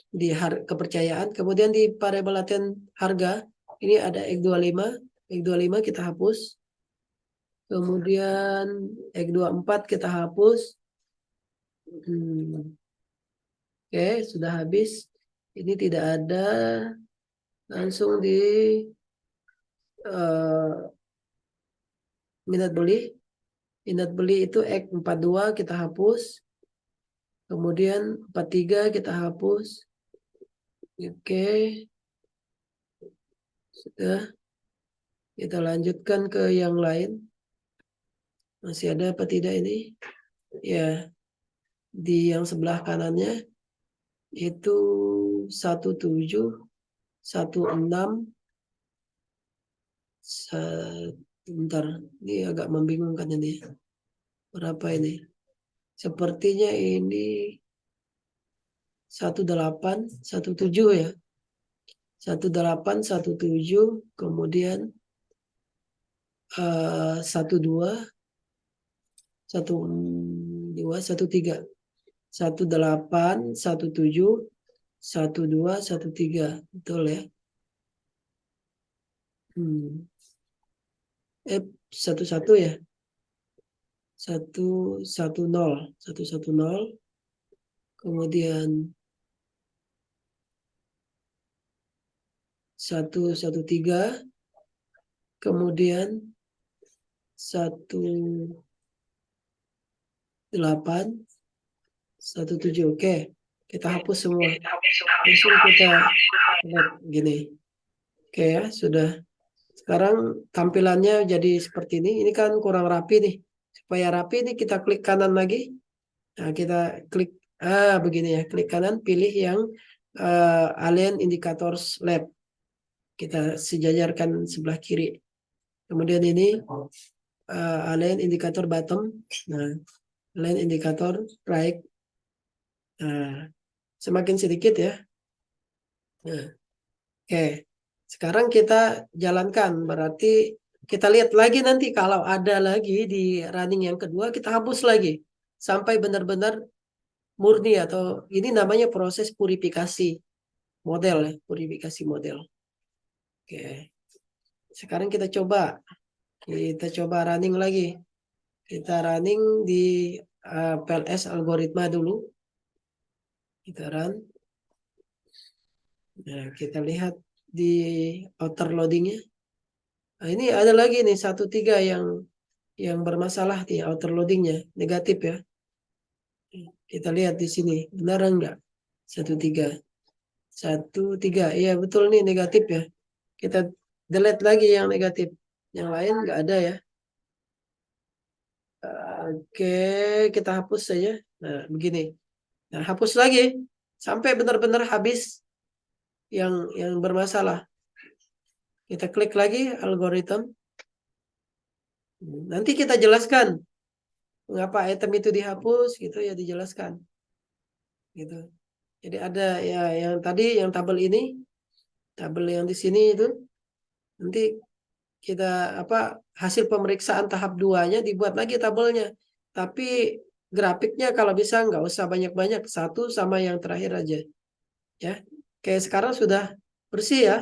[SPEAKER 1] di kepercayaan, kemudian di variabel laten harga ini ada X25 kita hapus, kemudian X24 kita hapus. Oke, sudah habis, ini tidak ada, langsung di minat beli itu X42 kita hapus, kemudian 43 kita hapus. Oke, sudah. Kita lanjutkan ke yang lain. Masih ada apa tidak ini? Ya, di yang sebelah kanannya itu 17, 16. Bentar, ini agak membingungkan ini. Berapa ini? Sepertinya ini 18, 17 ya. 18, 17, kemudian 12, 13, 18, 17, 12, 13, betul ya? 11 ya? 110, kemudian 113, kemudian 18, 17. Oke, kita hapus semua. Langsung kita lihat gini. Oke ya, sudah. Sekarang tampilannya jadi seperti ini. Ini kan kurang rapi nih. Supaya rapi nih kita klik kanan lagi. Nah, kita klik begini ya. Klik kanan, pilih yang Align Indicators Lab. Kita sejajarkan sebelah kiri. Kemudian ini Align Indikator Bottom. Nah, Align Indikator Right. Nah, semakin sedikit ya. Nah, oke. Sekarang kita jalankan. Berarti kita lihat lagi nanti kalau ada lagi di running yang kedua, kita hapus lagi. Sampai benar-benar murni, atau ini namanya proses purifikasi model ya. Purifikasi model. Oke. Sekarang kita coba. Kita coba running lagi. Kita running di PLS algoritma dulu. Kita run. Nah, kita lihat di outer loadingnya. Nah, ini ada lagi nih 13 yang bermasalah di outer loadingnya, negatif ya. Kita lihat di sini, benar enggak? 13. 13, iya betul nih negatif ya. Kita delete lagi yang negatif. Yang lain enggak ada ya. Oke, kita hapus saja. Nah, begini. Nah, hapus lagi sampai benar-benar habis yang bermasalah. Kita klik lagi algoritma. Nanti kita jelaskan mengapa item itu dihapus, gitu ya, dijelaskan. Gitu. Jadi ada ya yang tadi yang tabel ini, tabel yang di sini itu nanti kita hasil pemeriksaan tahap 2-nya dibuat lagi tabelnya. Tapi grafiknya kalau bisa nggak usah banyak-banyak, satu sama yang terakhir aja. Ya. Kayak sekarang sudah bersih ya.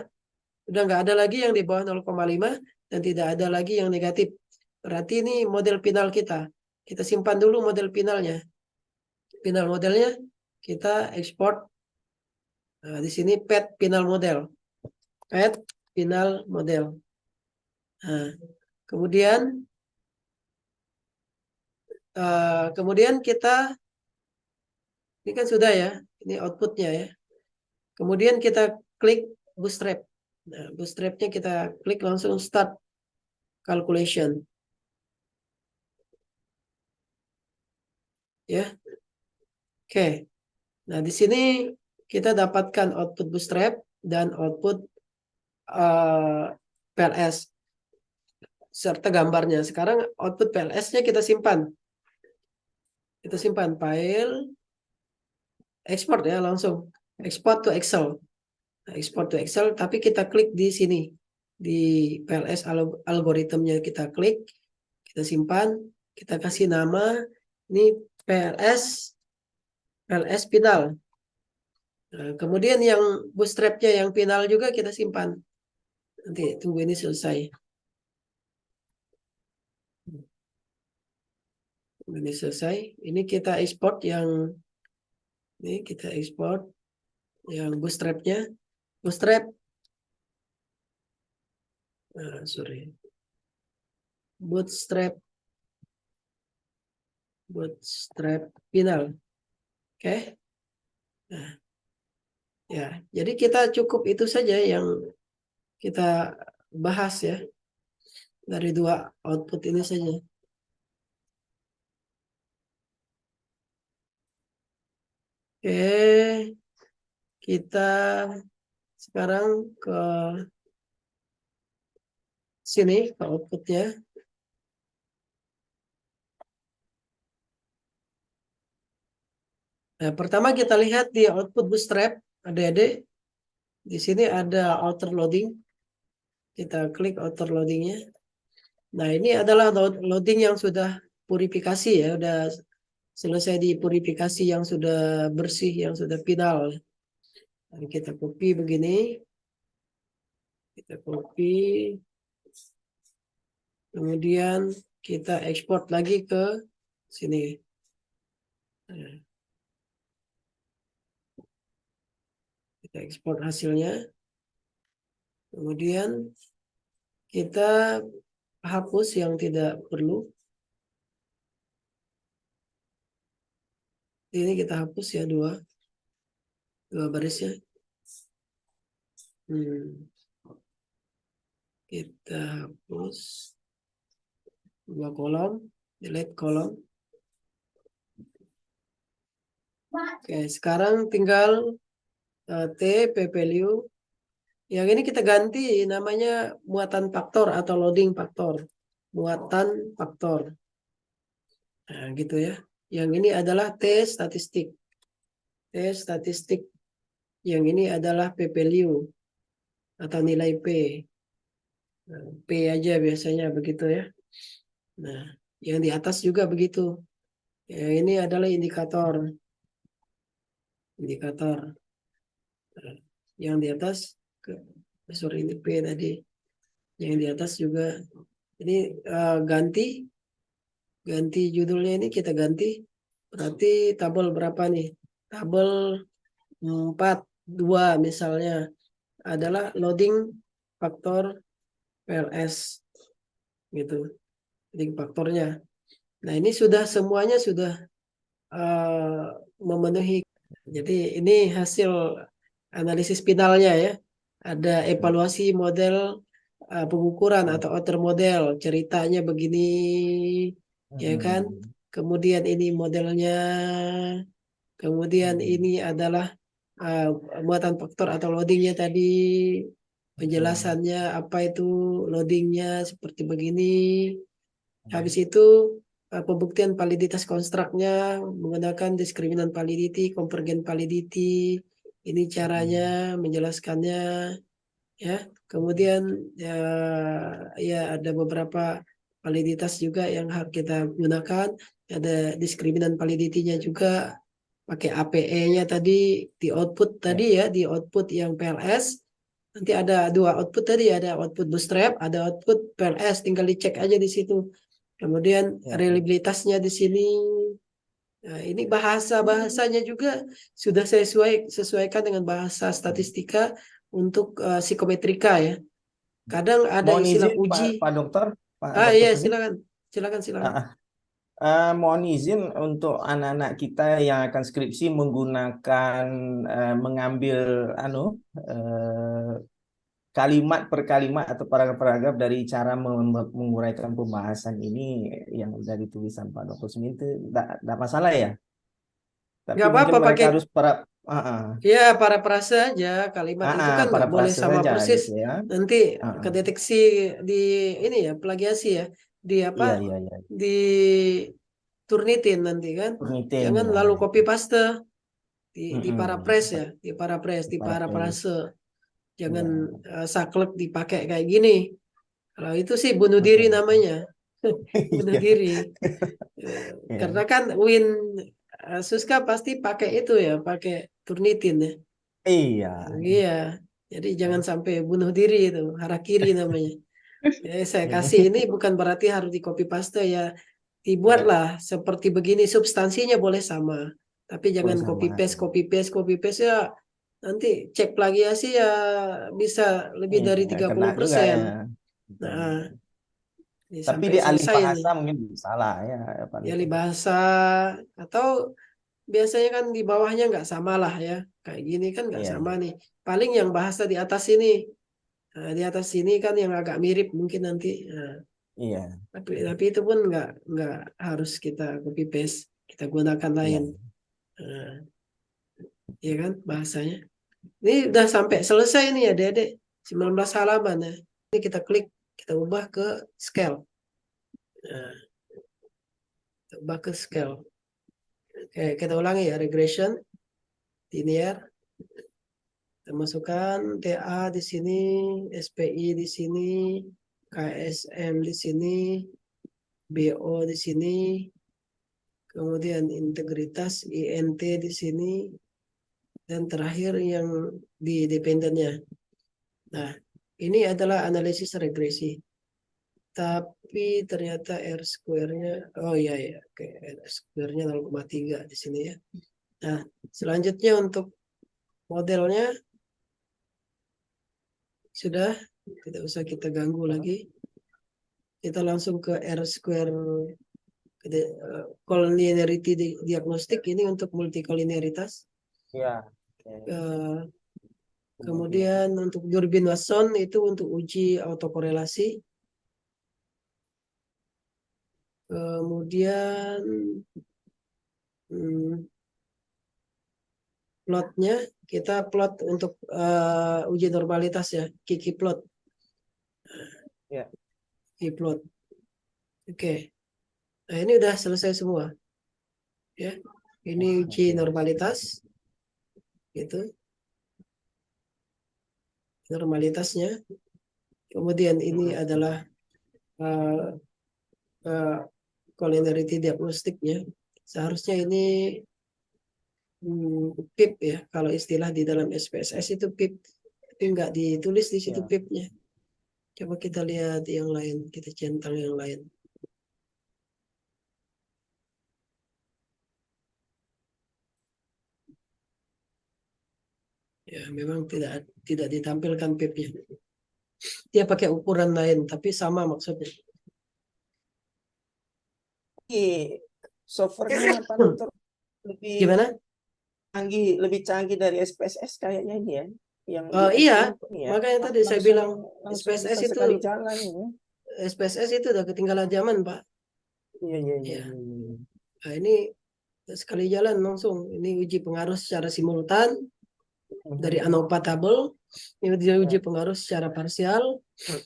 [SPEAKER 1] Udah nggak ada lagi yang di bawah 0,5 dan tidak ada lagi yang negatif. Berarti ini model final kita. Kita simpan dulu model finalnya. final modelnya kita ekspor. Nah, di sini path final model. Path final model. Nah, kemudian kita ini kan sudah ya, ini outputnya ya. Kemudian kita klik Bootstrap. Nah, Bootstrapnya kita klik langsung start calculation. Ya, oke. Nah, di sini kita dapatkan output Bootstrap dan output PLS serta gambarnya. Sekarang output PLS-nya kita simpan. Kita simpan file, export ya langsung. Export to Excel. Nah, export to Excel, tapi kita klik di sini. Di PLS algoritmnya kita klik, kita simpan, kita kasih nama, ini PLS final. Nah, kemudian yang bootstrapnya yang final juga kita simpan. Nanti tunggu ini selesai. Ini selesai. Ini kita export yang bootstrapnya. Bootstrap. Sorry. Bootstrap final. Oke. Nah, ya, jadi kita cukup itu saja yang kita bahas ya dari dua output ini saja. Oke, kita sekarang ke sini ke outputnya. Nah, pertama kita lihat di output Bootstrap, adik-adik. Di sini ada outer loading. Kita klik outer loadingnya. Nah, ini adalah loading yang sudah purifikasi ya, sudah selesai di purifikasi yang sudah bersih, yang sudah final. Nah, kita copy begini. Kita copy. Kemudian kita ekspor lagi ke sini. Nah, kita ekspor hasilnya. Kemudian kita hapus yang tidak perlu. Ini kita hapus ya dua barisnya. Kita hapus dua kolom, delete kolom. Oke, sekarang tinggal T P value. Yang ini kita ganti namanya muatan faktor atau loading faktor. Muatan faktor. Nah, gitu ya. Yang ini adalah T statistik. T statistik. Yang ini adalah P value atau nilai P. Nah, P aja biasanya begitu ya. Nah, yang di atas juga begitu. Yang ini adalah indikator. Indikator. Nah, yang di atas, sorry ini P tadi. Yang di atas juga. Ini ganti judulnya ini kita ganti. Berarti tabel berapa nih? Tabel 42 misalnya adalah loading faktor PLS gitu. Loading faktornya. Nah, ini sudah semuanya sudah memenuhi. Jadi ini hasil analisis finalnya ya. Ada evaluasi model pengukuran atau outer model. Ceritanya begini ya kan. Kemudian ini modelnya. Kemudian ini adalah muatan faktor atau loadingnya tadi. Penjelasannya apa itu loadingnya seperti begini. Habis itu pembuktian validitas konstruknya menggunakan diskriminan validity, convergent validity. Ini caranya menjelaskannya ya. Kemudian ya ada beberapa validitas juga yang harus kita gunakan. Ada diskriminan validity-nya juga pakai APE-nya tadi di output tadi ya, di output yang PLS. Nanti ada dua output tadi, ada output Bootstrap, ada output PLS, tinggal dicek aja di situ. Kemudian reliabilitasnya di sini Nah, ini bahasanya juga sudah saya sesuaikan dengan bahasa statistika untuk psikometrika ya. Kadang ada
[SPEAKER 2] Mohon
[SPEAKER 1] istilah
[SPEAKER 2] izin
[SPEAKER 1] uji.
[SPEAKER 2] Pak Dokter, Pak
[SPEAKER 1] Ah
[SPEAKER 2] Dokter
[SPEAKER 1] iya,
[SPEAKER 2] Suding.
[SPEAKER 1] silakan.
[SPEAKER 2] Ah, mohon izin untuk anak-anak kita yang akan skripsi menggunakan mengambil eh, kalimat per kalimat atau paragraf-paragraf dari cara menguraikan pembahasan ini yang dari tulisan Pak Dokter Suding itu tidak masalah ya. Tapi
[SPEAKER 1] Nggak
[SPEAKER 2] mungkin
[SPEAKER 1] apa-apa
[SPEAKER 2] mereka
[SPEAKER 1] pakai
[SPEAKER 2] harus ah, ah,
[SPEAKER 1] ya para frase aja. Kalimat itu kan nggak boleh
[SPEAKER 2] parafrase
[SPEAKER 1] sama
[SPEAKER 2] saja
[SPEAKER 1] persis.
[SPEAKER 2] gitu ya.
[SPEAKER 1] Nanti
[SPEAKER 2] Ah, ah.
[SPEAKER 1] kedeteksi di ini ya plagiasi ya. Di apa?
[SPEAKER 2] Iya, iya, iya.
[SPEAKER 1] Di turnitin nanti kan.
[SPEAKER 2] Turnitin
[SPEAKER 1] Jangan
[SPEAKER 2] ya.
[SPEAKER 1] lalu copy paste di
[SPEAKER 2] Mm-mm.
[SPEAKER 1] paraphrase ya, di paraphrase, di
[SPEAKER 2] Paraphrase.
[SPEAKER 1] parafrase. Jangan
[SPEAKER 2] Iya,
[SPEAKER 1] saklek dipakai kayak gini. Kalau itu sih bunuh diri
[SPEAKER 2] betul.
[SPEAKER 1] namanya. Bunuh
[SPEAKER 2] Iya.
[SPEAKER 1] diri. Eh,
[SPEAKER 2] Iya.
[SPEAKER 1] Karena kan Suska pasti pakai itu ya, pakai turnitin ya.
[SPEAKER 2] Iya.
[SPEAKER 1] Iya. Jadi jangan sampai bunuh diri itu, harakiri namanya. Saya kasih ini bukan berarti harus di copy paste ya.
[SPEAKER 2] Ya,
[SPEAKER 1] Dibuatlah seperti begini, substansinya boleh sama. Tapi jangan
[SPEAKER 2] boleh sama.
[SPEAKER 1] copy paste ya. Nanti cek plagiasi ya bisa lebih dari
[SPEAKER 2] Iya,
[SPEAKER 1] tiga
[SPEAKER 2] kena
[SPEAKER 1] puluh
[SPEAKER 2] juga
[SPEAKER 1] persen.
[SPEAKER 2] ya.
[SPEAKER 1] Nah,
[SPEAKER 2] Betul.
[SPEAKER 1] ini
[SPEAKER 2] Tapi
[SPEAKER 1] sampai
[SPEAKER 2] di alih
[SPEAKER 1] selesai ini.
[SPEAKER 2] bahasa mungkin salah ya, Pak
[SPEAKER 1] Ya
[SPEAKER 2] Dokter.
[SPEAKER 1] bahasa atau biasanya kan di bawahnya nggak sama lah ya. Kayak gini kan nggak
[SPEAKER 2] Iya,
[SPEAKER 1] sama
[SPEAKER 2] iya.
[SPEAKER 1] nih. Paling yang bahasa di atas ini. Nah, di atas sini kan yang agak mirip mungkin nanti. Nah,
[SPEAKER 2] Iya,
[SPEAKER 1] tapi itu pun nggak harus kita copy paste. Kita gunakan lain.
[SPEAKER 2] iya.
[SPEAKER 1] Nah, ya kan bahasanya. Ini udah sampai selesai nih ya Dede. 19 halaman ya. Ini kita klik, kita ubah ke scale. Nah, kita ubah ke scale. Oke, kita ulangi ya regression, linear. Kita masukkan TA di sini, SPI di sini, KSM di sini, BO di sini, kemudian integritas INT di sini, dan terakhir yang di dependennya. Nah, ini adalah analisis regresi. Tapi ternyata R square-nya, oh iya ya, oke, R square-nya 0,3 di sini ya. Nah, selanjutnya untuk modelnya sudah, tidak usah kita ganggu lagi. Kita langsung ke R square collinearity diagnostik ini untuk multicollinearitas.
[SPEAKER 2] Iya. Oke.
[SPEAKER 1] Eh,
[SPEAKER 2] Kemudian,
[SPEAKER 1] Kemudian untuk Durbin-Wasson itu untuk uji autokorelasi. Kemudian hmm, plotnya kita plot untuk uji normalitas ya, Kiki plot.
[SPEAKER 2] ya.
[SPEAKER 1] Kiki plot. Oke. Nah, ini udah selesai semua. Ya. Ini uji
[SPEAKER 2] Oke.
[SPEAKER 1] normalitas gitu, normalitasnya. Kemudian ini adalah uh, uh, collinearity diagnostiknya. Seharusnya ini PIP ya. Kalau istilah di dalam SPSS itu PIP. Tapi nggak ditulis di situ
[SPEAKER 2] Ya.
[SPEAKER 1] PIP-nya. Coba kita lihat yang lain. Kita centang yang lain. Ya, memang tidak ditampilkan PIP-nya. Dia pakai ukuran lain, tapi sama maksudnya.
[SPEAKER 2] Ini softwarenya Pak Dokter lebih
[SPEAKER 1] Gimana?
[SPEAKER 2] lebih canggih dari SPSS kayaknya ini ya. Yang di
[SPEAKER 1] Iya,
[SPEAKER 2] iPhone ini ya.
[SPEAKER 1] makanya tadi saya
[SPEAKER 2] Langsung
[SPEAKER 1] bilang
[SPEAKER 2] langsung
[SPEAKER 1] SPSS
[SPEAKER 2] bisa
[SPEAKER 1] itu
[SPEAKER 2] sekali jalan ini.
[SPEAKER 1] SPSS itu udah ketinggalan zaman, Pak.
[SPEAKER 2] Iya, iya, iya,
[SPEAKER 1] Ya.
[SPEAKER 2] iya, iya.
[SPEAKER 1] Nah, ini sekali jalan langsung. Ini uji pengaruh secara simultan dari
[SPEAKER 2] Mhm.
[SPEAKER 1] ANOVA table. Ini dia uji
[SPEAKER 2] Ya,
[SPEAKER 1] pengaruh secara parsial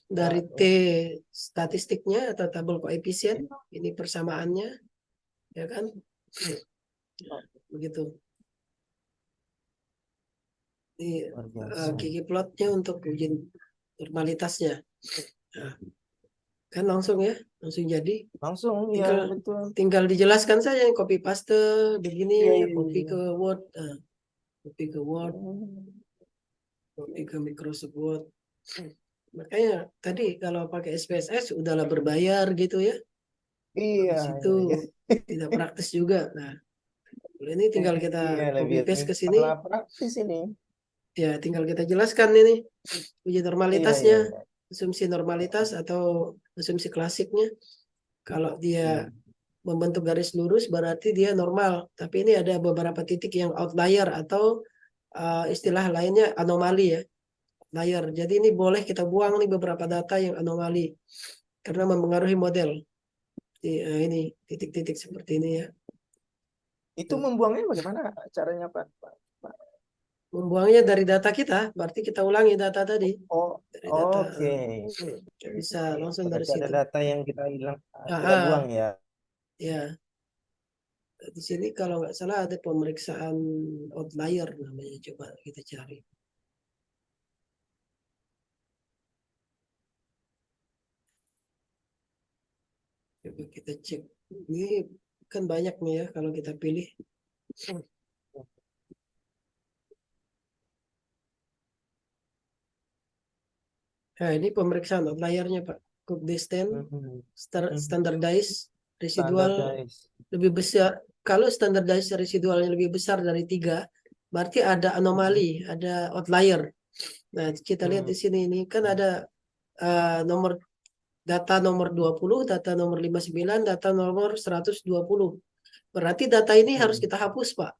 [SPEAKER 1] dari
[SPEAKER 2] ya,
[SPEAKER 1] T
[SPEAKER 2] ya.
[SPEAKER 1] statistiknya atau tabel koefisien. Ini persamaannya, ya kan? Begitu. Ini
[SPEAKER 2] Luar biasa.
[SPEAKER 1] Kiki plotnya untuk uji normalitasnya. Nah, kan langsung ya, langsung jadi.
[SPEAKER 2] Langsung ya
[SPEAKER 1] Tinggal
[SPEAKER 2] betul.
[SPEAKER 1] tinggal dijelaskan saja copy paste begini,
[SPEAKER 2] Iya, iya,
[SPEAKER 1] copy
[SPEAKER 2] iya.
[SPEAKER 1] ke Word, copy ke Word,
[SPEAKER 2] Hmm.
[SPEAKER 1] copy ke Microsoft Word. Makanya tadi kalau pakai SPSS udahlah berbayar gitu ya.
[SPEAKER 2] Iya,
[SPEAKER 1] Di situ
[SPEAKER 2] iya, iya.
[SPEAKER 1] tidak praktis juga. Nah, Ini tinggal kita
[SPEAKER 2] Iya,
[SPEAKER 1] copy
[SPEAKER 2] lebih
[SPEAKER 1] paste ke sini.
[SPEAKER 2] malah praktis ini.
[SPEAKER 1] Ya, tinggal kita jelaskan ini uji
[SPEAKER 2] Iya,
[SPEAKER 1] normalitasnya,
[SPEAKER 2] iya, iya.
[SPEAKER 1] asumsi normalitas atau asumsi klasiknya. Kalau dia
[SPEAKER 2] Hmm.
[SPEAKER 1] membentuk garis lurus berarti dia normal. Tapi ini ada beberapa titik yang outlier atau istilah lainnya anomali ya. Outlier. Jadi ini boleh kita buang nih beberapa data yang anomali karena mempengaruhi model. Ini titik-titik seperti ini ya.
[SPEAKER 2] Itu membuangnya bagaimana caranya, Pak? Pak?
[SPEAKER 1] Membuangnya dari data kita, berarti kita ulangi data tadi.
[SPEAKER 2] Oh,
[SPEAKER 1] Dari data
[SPEAKER 2] oke.
[SPEAKER 1] bisa langsung dari
[SPEAKER 2] Berarti ada
[SPEAKER 1] situ.
[SPEAKER 2] data yang kita hilang,
[SPEAKER 1] Ah,
[SPEAKER 2] kita buang
[SPEAKER 1] ah,
[SPEAKER 2] ya.
[SPEAKER 1] ya. Di sini kalau nggak salah ada pemeriksaan outlier namanya. Coba kita cari. Coba kita cek. Ini kan banyak nih ya kalau kita pilih. Nah, ini pemeriksaan outliernya Pak. Cook distance,
[SPEAKER 2] Mhm. Mhm.
[SPEAKER 1] standardized, residual
[SPEAKER 2] Standardized.
[SPEAKER 1] lebih besar. Kalau standardized residualnya lebih besar dari 3, berarti ada anomali, ada outlier. Nah, kita lihat di
[SPEAKER 2] Mhm.
[SPEAKER 1] sini ini kan ada nomor data nomor 20, data nomor 59, data nomor 120. Berarti data ini harus
[SPEAKER 2] Mhm.
[SPEAKER 1] kita hapus, Pak.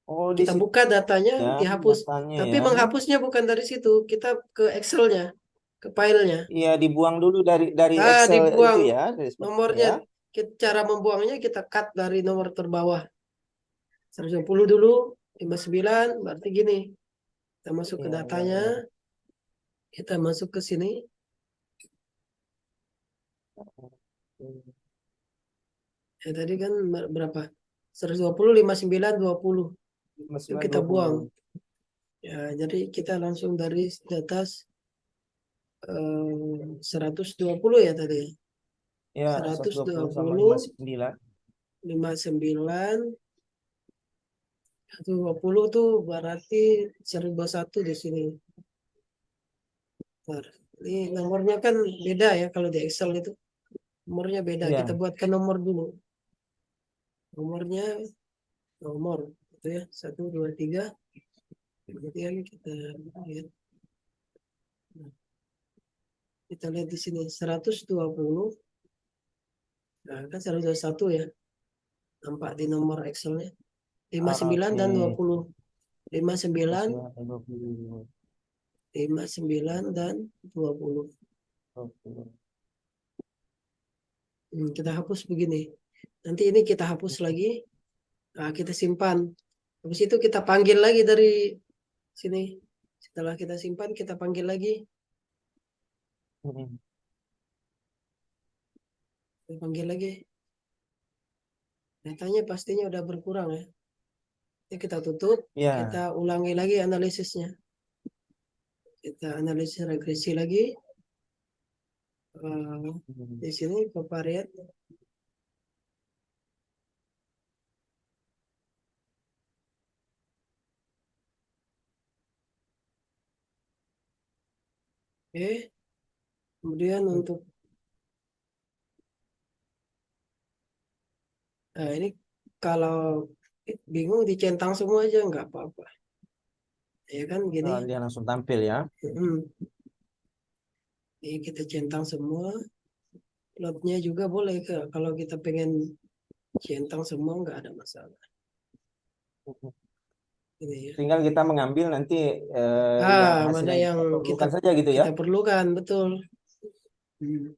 [SPEAKER 2] Oh, di
[SPEAKER 1] Kita
[SPEAKER 2] situ
[SPEAKER 1] buka datanya,
[SPEAKER 2] ya
[SPEAKER 1] dihapus.
[SPEAKER 2] datanya
[SPEAKER 1] Tapi
[SPEAKER 2] ya.
[SPEAKER 1] menghapusnya bukan dari situ, kita ke Excel-nya, ke filenya.
[SPEAKER 2] Iya, dibuang dulu dari Excel itu
[SPEAKER 1] Dibuang
[SPEAKER 2] ya, seperti itu
[SPEAKER 1] nomornya.
[SPEAKER 2] ya.
[SPEAKER 1] Cara membuangnya kita cut dari nomor terbawah. 120 dulu, 59, berarti gini. Kita masuk ke
[SPEAKER 2] Iya, iya,
[SPEAKER 1] datanya,
[SPEAKER 2] iya.
[SPEAKER 1] kita masuk ke sini. Ya tadi kan berapa? 120, 59, 20. Itu
[SPEAKER 2] Masih
[SPEAKER 1] kita buang.
[SPEAKER 2] 20.
[SPEAKER 1] Ya, jadi kita langsung dari data 120 ya tadi.
[SPEAKER 2] Ya, 120 sama
[SPEAKER 1] 120,
[SPEAKER 2] 59.
[SPEAKER 1] 59, 120 tuh berarti 121 di sini. Bentar. Ini nomornya kan beda ya kalau di Excel itu. Nomornya beda. Kita
[SPEAKER 2] Iya.
[SPEAKER 1] buatkan nomor dulu. Nomornya nomor itu ya 1, 2, 3. Kemudian kita lihat. Kita lihat di sini 120. Nah, kan 121 ya. Nampak di nomor Excelnya. 59
[SPEAKER 2] Oke.
[SPEAKER 1] dan 20. 59,
[SPEAKER 2] Masih ada 20.
[SPEAKER 1] 59 dan 20.
[SPEAKER 2] Oke.
[SPEAKER 1] Kita hapus begini. Nanti ini kita hapus lagi. Nah, kita simpan. Habis itu kita panggil lagi dari sini. Setelah kita simpan, kita panggil lagi.
[SPEAKER 2] Mhm.
[SPEAKER 1] Kita panggil lagi. Datanya pastinya udah berkurang ya. Ini kita tutup.
[SPEAKER 2] Ya.
[SPEAKER 1] Kita ulangi lagi analisisnya. Kita analisis regresi lagi.
[SPEAKER 2] Mhm.
[SPEAKER 1] Di sini covariate. Oke. Kemudian untuk ini kalau bingung dicentang semua aja nggak apa-apa. Ya kan gini.
[SPEAKER 2] Oh, dia langsung tampil ya.
[SPEAKER 1] Hmm. Ini kita centang semua. Plotnya juga boleh kalau kita pengen centang semua nggak ada masalah. Ini ya.
[SPEAKER 2] Tinggal kita mengambil nanti yang hasil
[SPEAKER 1] Mana
[SPEAKER 2] yang
[SPEAKER 1] yang
[SPEAKER 2] kita
[SPEAKER 1] kita
[SPEAKER 2] perlukan saja gitu ya.
[SPEAKER 1] kita perlukan betul. Hmm.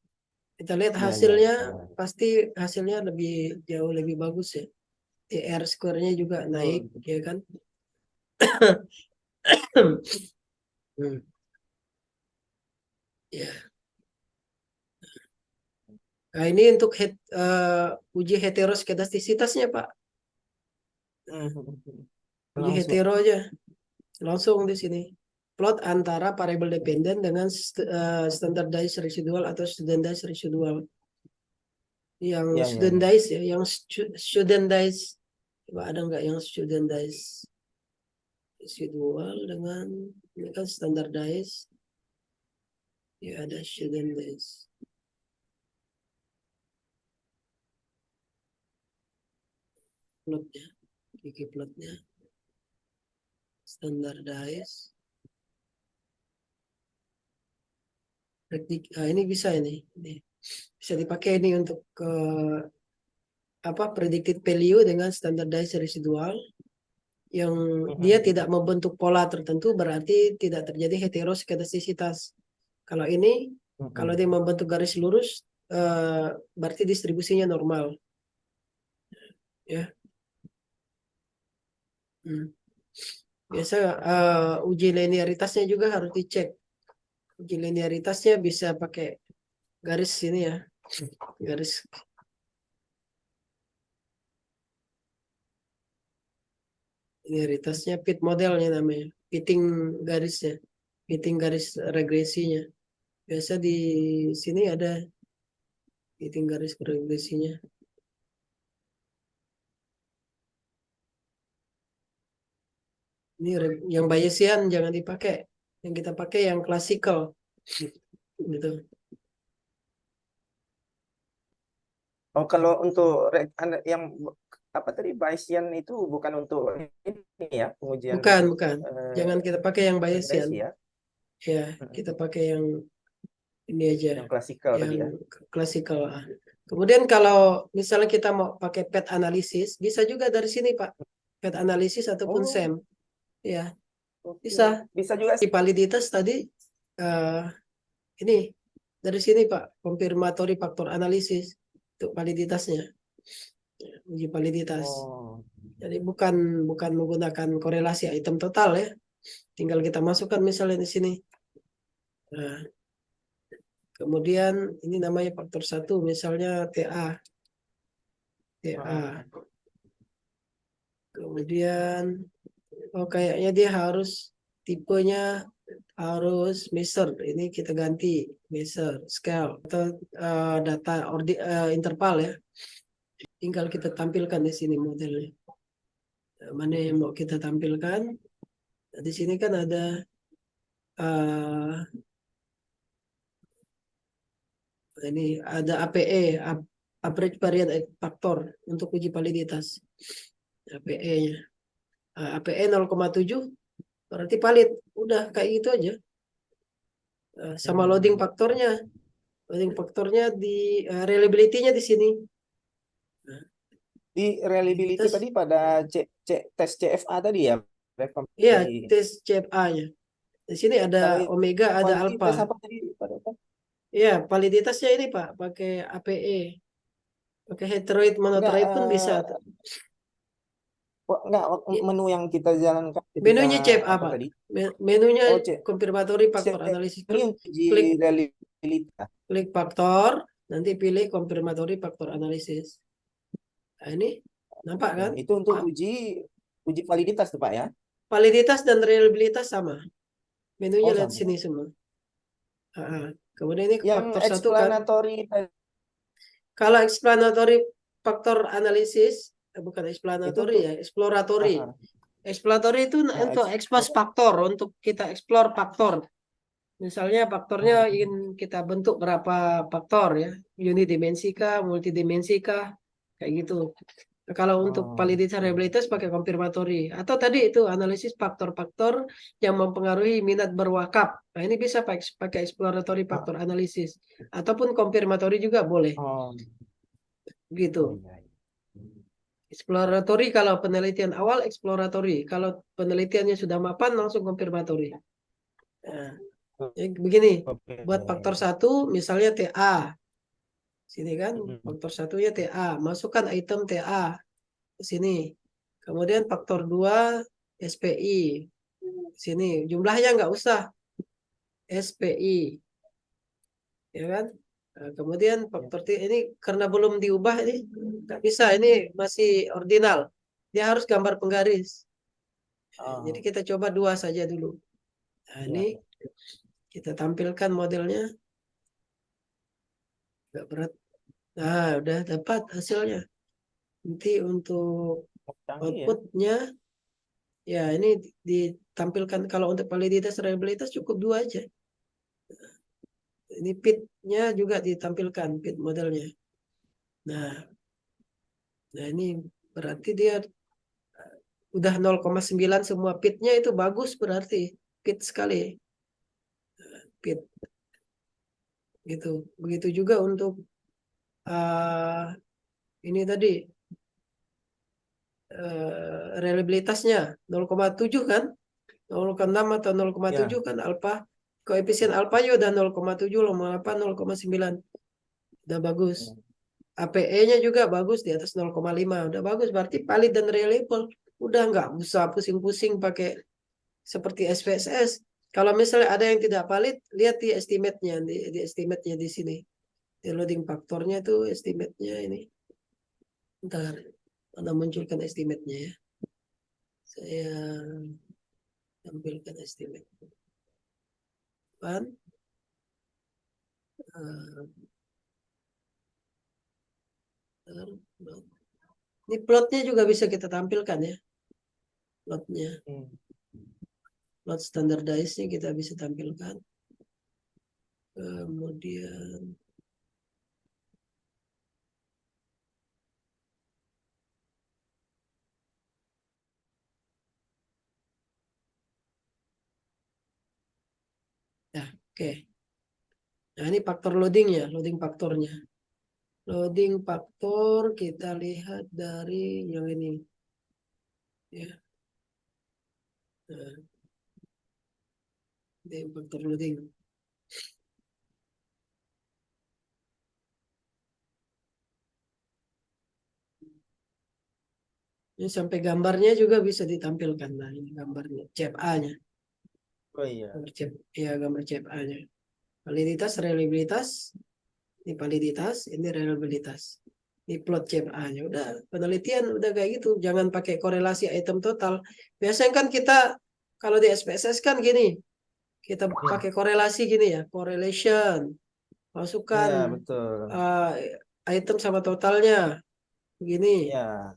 [SPEAKER 1] Kita lihat
[SPEAKER 2] Iya, iya,
[SPEAKER 1] hasilnya,
[SPEAKER 2] iya.
[SPEAKER 1] pasti hasilnya lebih jauh lebih bagus ya. TR square-nya juga naik,
[SPEAKER 2] Betul.
[SPEAKER 1] ya kan? Hmm. Ya. Nah, ini untuk uji heteroskedastisitasnya, Pak. Uji
[SPEAKER 2] Langsung.
[SPEAKER 1] hetero aja. Langsung di sini. Plot antara variable dependent dengan standardized residual atau studentized residual. Yang
[SPEAKER 2] Ya, ya, ya.
[SPEAKER 1] studentized ya, yang studentized. Coba ada nggak yang studentized residual dengan ini kan standardized. Ya ada studentized. plotnya, ggplotnya, standardize. Ini bisa ini bisa dipakai ini untuk predicted value dengan standardized residual yang dia tidak membentuk pola tertentu, berarti tidak terjadi heteroskedastisitas. Kalau ini kalau dia membentuk garis lurus berarti distribusinya normal ya. Biasa uji linearitasnya juga harus dicek. Uji linearitasnya bisa pakai garis ini ya, garis linearitasnya, fit modelnya namanya, fitting garisnya, fitting garis regresinya. Biasa di sini ada fitting garis regresinya. Ini yang Bayesian jangan dipakai, yang kita pakai yang klasikal gitu.
[SPEAKER 2] Oh, kalau untuk yang apa tadi Bayesian itu bukan untuk ini ya, pengujian
[SPEAKER 1] Bukan. Jangan kita pakai yang Bayesian.
[SPEAKER 2] regresi ya.
[SPEAKER 1] Ya, kita pakai yang ini aja,
[SPEAKER 2] Yang klasikal
[SPEAKER 1] yang
[SPEAKER 2] tadi ya.
[SPEAKER 1] klasikal. Kemudian kalau misalnya kita mau pakai pet analisis, bisa juga dari sini Pak. Pet analisis ataupun
[SPEAKER 2] Oh,
[SPEAKER 1] SEM. Ya,
[SPEAKER 2] oke.
[SPEAKER 1] bisa.
[SPEAKER 2] Bisa juga
[SPEAKER 1] Di validitas tadi ini dari sini Pak, konfirmatory faktor analisis untuk validitasnya. Uji validitas.
[SPEAKER 2] Oh.
[SPEAKER 1] Jadi bukan menggunakan korelasi item total ya. Tinggal kita masukkan misalnya di sini. Nah, kemudian ini namanya faktor 1, misalnya TA. Kemudian kayaknya dia harus tipenya harus measure. Ini kita ganti measure, scale atau data interval ya. Tinggal kita tampilkan di sini modelnya. Mana yang mau kita tampilkan? Nah, di sini kan ada ini ada APE, average variance factor untuk uji validitas. APE-nya. APE 0,7 berarti valid. Udah kayak gitu aja. Sama loading faktornya. Loading faktornya di reliability-nya di sini.
[SPEAKER 2] Di reliability
[SPEAKER 1] Tes,
[SPEAKER 2] tadi pada tes CFA tadi ya.
[SPEAKER 1] iya, tes CFA-nya. Di sini ada
[SPEAKER 2] Kalau
[SPEAKER 1] omega, ada
[SPEAKER 2] validitas
[SPEAKER 1] alpha.
[SPEAKER 2] apa tadi pada apa?
[SPEAKER 1] Iya, validitasnya ini Pak, pakai APE. Pakai heteroid
[SPEAKER 2] Enggak,
[SPEAKER 1] monotroid pun bisa.
[SPEAKER 2] enggak menu yang kita jalankan ketika
[SPEAKER 1] Menunya CFA
[SPEAKER 2] apa
[SPEAKER 1] Pak.
[SPEAKER 2] tadi?
[SPEAKER 1] Menunya
[SPEAKER 2] Oh,
[SPEAKER 1] confirmatory factor
[SPEAKER 2] C-
[SPEAKER 1] analysis.
[SPEAKER 2] ini untuk uji
[SPEAKER 1] Klik
[SPEAKER 2] reliabilitas.
[SPEAKER 1] klik faktor, nanti pilih confirmatory factor analysis. Nah, ini nampak kan?
[SPEAKER 2] Itu untuk uji validitas tuh Pak ya.
[SPEAKER 1] Validitas dan reliabilitas sama. Menunya
[SPEAKER 2] Oh,
[SPEAKER 1] lihat
[SPEAKER 2] sama.
[SPEAKER 1] sini semua. Kemudian ini
[SPEAKER 2] Yang
[SPEAKER 1] faktor 1 kan.
[SPEAKER 2] explanatory
[SPEAKER 1] Kalau explanatory faktor analisis, bukan
[SPEAKER 2] itu
[SPEAKER 1] explanatory
[SPEAKER 2] untuk
[SPEAKER 1] ya, exploratory. Exploratory itu untuk expose
[SPEAKER 2] oh,
[SPEAKER 1] faktor, untuk kita explore faktor. Misalnya faktornya ingin kita bentuk berapa faktor ya, unit dimensi kah, multidimensi kah, kayak gitu. Nah, kalau untuk validitas reliabilitas pakai konfirmatori atau tadi itu analisis faktor-faktor yang mempengaruhi minat berwakaf. Nah, ini bisa pakai exploratory faktor analisis ataupun konfirmatori juga boleh.
[SPEAKER 2] oh,
[SPEAKER 1] Gitu.
[SPEAKER 2] iya.
[SPEAKER 1] Exploratory kalau penelitian awal exploratory, kalau penelitiannya sudah mapan langsung konfirmatori. Nah, jadi begini,
[SPEAKER 2] Oke.
[SPEAKER 1] buat faktor 1 misalnya TA. Sini kan faktor 1-nya TA, masukkan item TA ke sini. Kemudian faktor 2 SPI. Sini jumlahnya nggak usah SPI. Ya kan? Nah, kemudian faktor ini karena belum diubah ini nggak bisa, ini masih ordinal. Dia harus gambar penggaris. Jadi kita coba 2 saja dulu. Nah, ini kita tampilkan modelnya. Nggak berat. Nah, udah dapat hasilnya. Nanti untuk
[SPEAKER 2] Canggih ya.
[SPEAKER 1] outputnya, ya ini ditampilkan. Kalau untuk validitas reliabilitas cukup 2 aja. Ini fit-nya juga ditampilkan, fit modelnya. Nah ini berarti dia udah 0,9 semua pitnya itu bagus, berarti pit sekali. Pit gitu. Begitu juga untuk ini tadi reliabilitasnya 0,7 kan, 0,6 atau 0,7
[SPEAKER 2] Ya,
[SPEAKER 1] kan alfa, koefisien alfanya udah 0,7, 0,8, 0,9 udah bagus.
[SPEAKER 2] ya.
[SPEAKER 1] APE-nya juga bagus di atas 0,5 udah bagus, berarti valid dan reliable. Udah nggak usah pusing-pusing pakai seperti SPSS. Kalau misalnya ada yang tidak valid, lihat di estimate-nya, di estimate-nya di sini. Di loading faktornya itu estimate-nya ini. Ntar mana munculkan estimate-nya ya. Saya tampilkan estimate. Kan? Ini plotnya juga bisa kita tampilkan ya. Plotnya. Plot standardized-nya kita bisa tampilkan. Kemudian ya, oke. Nah, ini faktor loadingnya, loading faktornya. Loading faktor kita lihat dari yang ini. Ya. Nah, ini faktor loading. Ini sampai gambarnya juga bisa ditampilkan. Nah, ini gambarnya, CFA-nya.
[SPEAKER 2] Oh iya.
[SPEAKER 1] Gambar CFA-nya. Validitas, reliabilitas, ini validitas, ini reliabilitas. Ini plot CFA-nya. Udah, penelitian udah kayak gitu. Jangan pakai korelasi item total. Biasanya kan kita, kalau di SPSS kan gini, kita pakai korelasi gini ya, correlation. Masukkan
[SPEAKER 2] Iya, betul.
[SPEAKER 1] item sama totalnya. Begini.
[SPEAKER 2] Ya.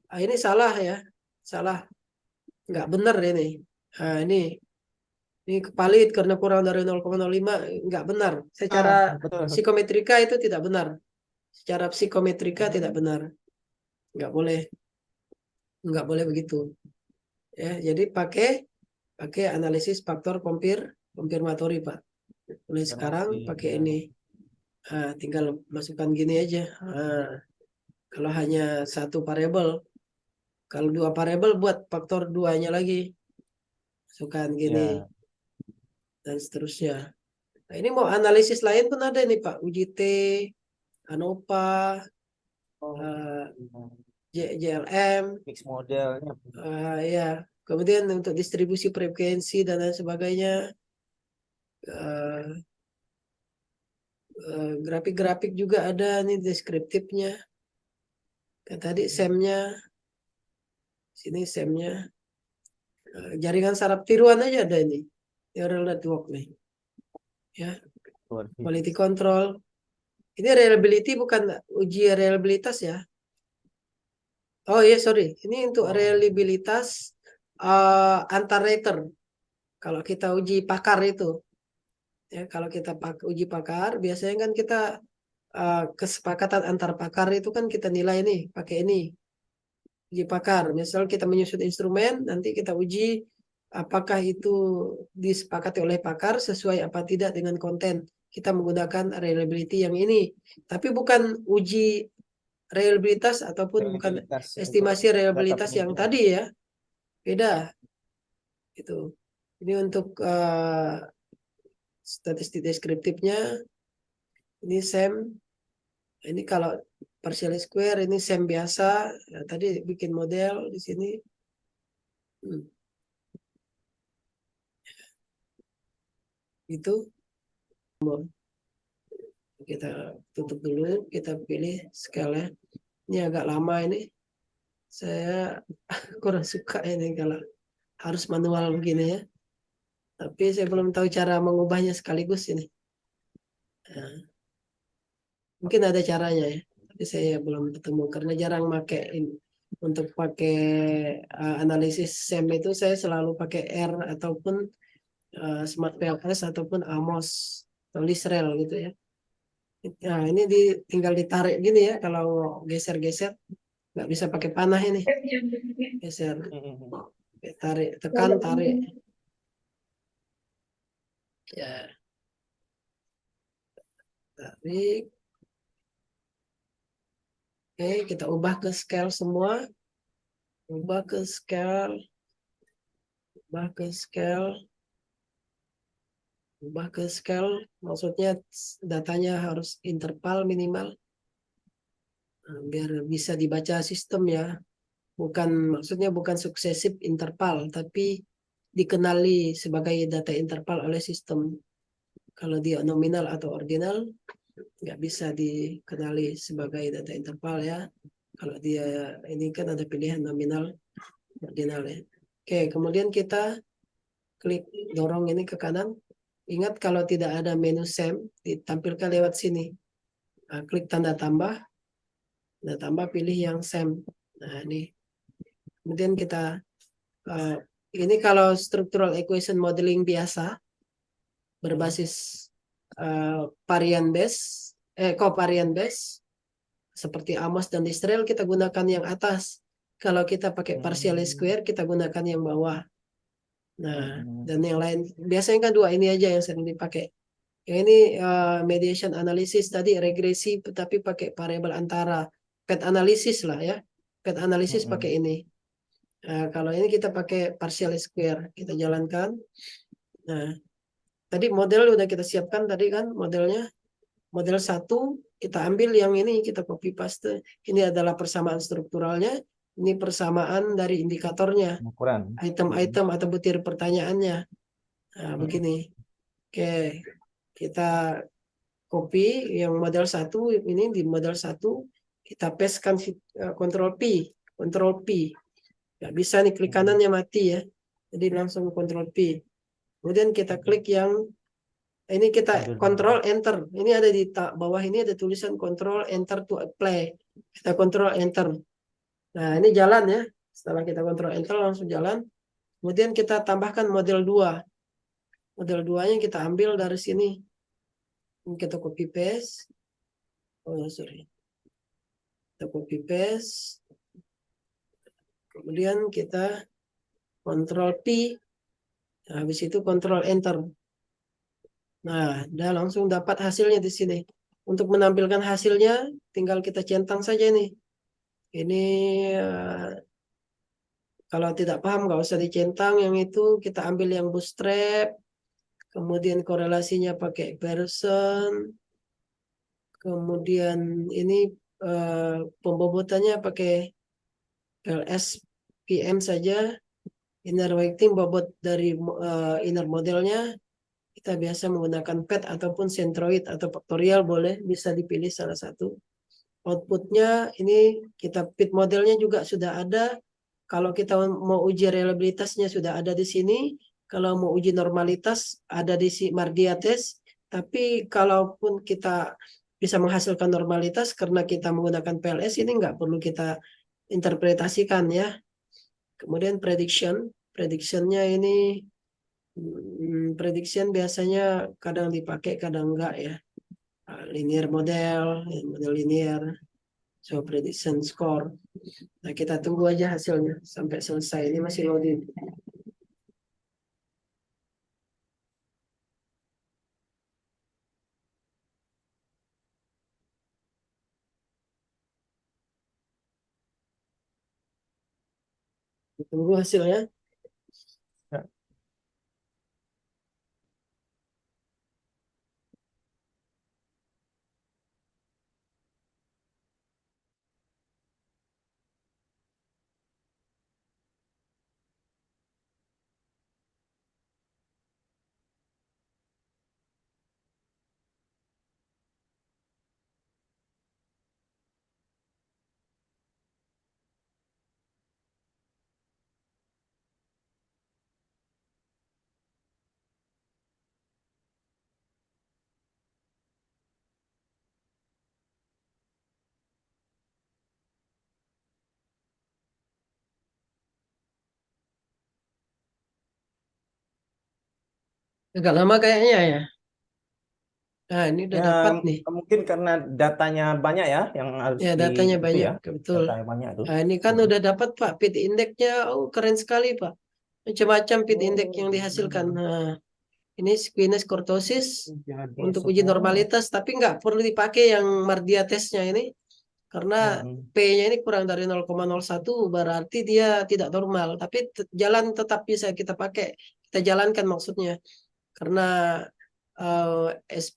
[SPEAKER 1] Ini salah ya. Salah. Nggak benar ini. Nah, ini valid karena kurang dari 0,05. Nggak benar. Secara
[SPEAKER 2] Betul.
[SPEAKER 1] psikometrika itu tidak benar. Secara psikometrika tidak benar. Nggak boleh. Nggak boleh begitu. Ya, jadi pakai analisis faktor konfirmatori, Pak. Mulai sekarang pakai ini. Tinggal masukkan gini aja. Kalau hanya satu variabel, kalau dua variabel buat faktor duanya lagi, masukkan gini
[SPEAKER 2] Ya.
[SPEAKER 1] dan seterusnya. Nah, ini mau analisis lain pun ada nih Pak, UJT, ANOVA, eh, JLM,
[SPEAKER 2] Mix modelnya.
[SPEAKER 1] ya. Kemudian untuk distribusi frekuensi dan lain sebagainya, grafik-grafik juga ada nih deskriptifnya. Kayak tadi SEM-nya, sini SEM-nya. Jaringan saraf tiruan aja ada ini. Neural network nih. Ya, quality control. Ini reliability bukan uji reliabilitas ya. Oh iya, sorry. Ini untuk reliabilitas antar rater. Kalau kita uji pakar itu. Ya, kalau kita uji pakar, biasanya kan kita kesepakatan antar pakar itu kan kita nilai nih, pakai ini. Uji pakar. Misal kita menyusun instrumen, nanti kita uji apakah itu disepakati oleh pakar sesuai apa tidak dengan konten. Kita menggunakan reliability yang ini. Tapi bukan uji reliabilitas ataupun bukan estimasi reliabilitas yang tadi ya. Beda. Itu. Ini untuk statistik deskriptifnya. Ini SEM. Ini kalau partial square, ini SEM biasa. Nah, tadi bikin model di sini. Itu. Kita tutup dulu. Kita pilih skala. Ini agak lama ini. Saya kurang suka ini kalau harus manual begini ya. Tapi saya belum tahu cara mengubahnya sekaligus ini. Nah, mungkin ada caranya ya. Tapi saya belum ketemu karena jarang pakai ini. Untuk pakai analisis SEM itu saya selalu pakai R ataupun Smart PLS ataupun Amos atau Lisrel gitu ya. Nah, ini tinggal ditarik gini ya kalau geser-geser. nggak bisa pakai panah ini. Geser, tarik, tekan, tarik. Ya, tarik. Oke, kita ubah ke scale semua. Ubah ke scale. Ubah ke scale. Ubah ke scale. Maksudnya datanya harus interval minimal. Biar bisa dibaca sistem ya. Maksudnya bukan suksesif interval, tapi dikenali sebagai data interval oleh sistem. Kalau dia nominal atau ordinal, nggak bisa dikenali sebagai data interval ya. Kalau dia ini kan ada pilihan nominal, ordinal ya. Oke, kemudian kita klik dorong ini ke kanan. Ingat kalau tidak ada menu SEM, ditampilkan lewat sini. Nah, klik tanda tambah pilih yang SEM. Nah, ini. Kemudian kita ini kalau structural equation modeling biasa berbasis varian base, covariant base seperti Amos dan Israel kita gunakan yang atas. Kalau kita pakai partial square kita gunakan yang bawah. Nah, dan yang lain biasanya kan dua ini aja yang sering dipakai. Yang ini mediation analysis tadi regresi tapi pakai variabel antara. Pet analysis lah ya. Pet analysis pakai ini. Kalau ini kita pakai partial square, kita jalankan. Nah, tadi model udah kita siapkan tadi kan modelnya. Model 1 kita ambil yang ini, kita copy paste. Ini adalah persamaan strukturalnya, ini persamaan dari indikatornya,
[SPEAKER 2] Ukuran.
[SPEAKER 1] item-item atau butir pertanyaannya. Nah, begini. Oke, kita copy yang model 1 ini di model 1 kita pastekan Ctrl P, Ctrl P. Nggak bisa nih klik kanannya mati ya. Jadi langsung Ctrl P. Kemudian kita klik yang ini kita Ctrl Enter. Ini ada di bawah ini ada tulisan Ctrl Enter to apply. Kita Ctrl Enter. Nah ini jalan ya. Setelah kita Ctrl Enter langsung jalan. Kemudian kita tambahkan model 2. Model 2-nya kita ambil dari sini. Ini kita copy paste. Oh sorry. Kita copy paste. Kemudian kita Ctrl P. Nah, habis itu Ctrl Enter. Nah, udah langsung dapat hasilnya di sini. Untuk menampilkan hasilnya, tinggal kita centang saja nih. Ini kalau tidak paham nggak usah dicentang. Yang itu kita ambil yang bootstrap, kemudian korelasinya pakai Pearson, kemudian ini pembobotannya pakai LSPM saja. Inner weighting bobot dari inner modelnya. Kita biasa menggunakan PET ataupun centroid atau faktorial boleh, bisa dipilih salah satu. Outputnya ini kita fit modelnya juga sudah ada. Kalau kita mau uji reliabilitasnya sudah ada di sini. Kalau mau uji normalitas ada di si Mardia test. Tapi kalaupun kita bisa menghasilkan normalitas karena kita menggunakan PLS ini nggak perlu kita interpretasikan ya. Kemudian predictionnya ini prediction biasanya kadang dipakai kadang enggak ya. Linear model, model linear. So prediction score. Nah kita tunggu aja hasilnya sampai selesai. Ini masih loading. Tunggu hasilnya. Agak lama kayaknya ya. Nah, ini udah
[SPEAKER 2] Ya,
[SPEAKER 1] dapat nih.
[SPEAKER 2] mungkin karena datanya banyak ya yang harus
[SPEAKER 1] Ya,
[SPEAKER 2] di
[SPEAKER 1] datanya
[SPEAKER 2] itu
[SPEAKER 1] banyak,
[SPEAKER 2] ya.
[SPEAKER 1] betul.
[SPEAKER 2] Datanya banyak tuh.
[SPEAKER 1] Nah, ini kan
[SPEAKER 2] Mm-mm.
[SPEAKER 1] udah dapat Pak PIT indeksnya. Oh, keren sekali Pak. Macam-macam PIT indeks
[SPEAKER 2] Oh,
[SPEAKER 1] yang dihasilkan. Nah, ini squamous cortosis
[SPEAKER 2] jadi
[SPEAKER 1] untuk uji
[SPEAKER 2] semua.
[SPEAKER 1] normalitas, tapi nggak perlu dipakai yang Mardia tesnya ini karena
[SPEAKER 2] Mm-mm.
[SPEAKER 1] P-nya ini kurang dari 0,01 berarti dia tidak normal. Tapi jalan tetap bisa kita pakai, kita jalankan maksudnya. Karena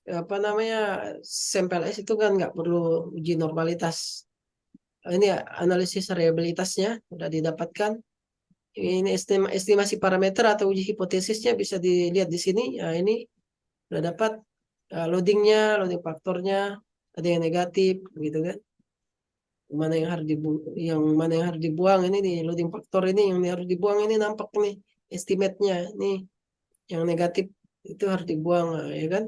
[SPEAKER 1] apa namanya sampel S itu kan nggak perlu uji normalitas. Ini analisis reliabilitasnya sudah didapatkan. Ini estimasi parameter atau uji hipotesisnya bisa dilihat di sini. Ya, ini sudah dapat loadingnya, loading faktornya, ada yang negatif, gitu kan. Mana yang harus dibuang, mana yang harus dibuang ini nih loading faktor ini yang harus dibuang ini nampak nih estimate-nya nih yang negatif itu harus dibuang, ya kan.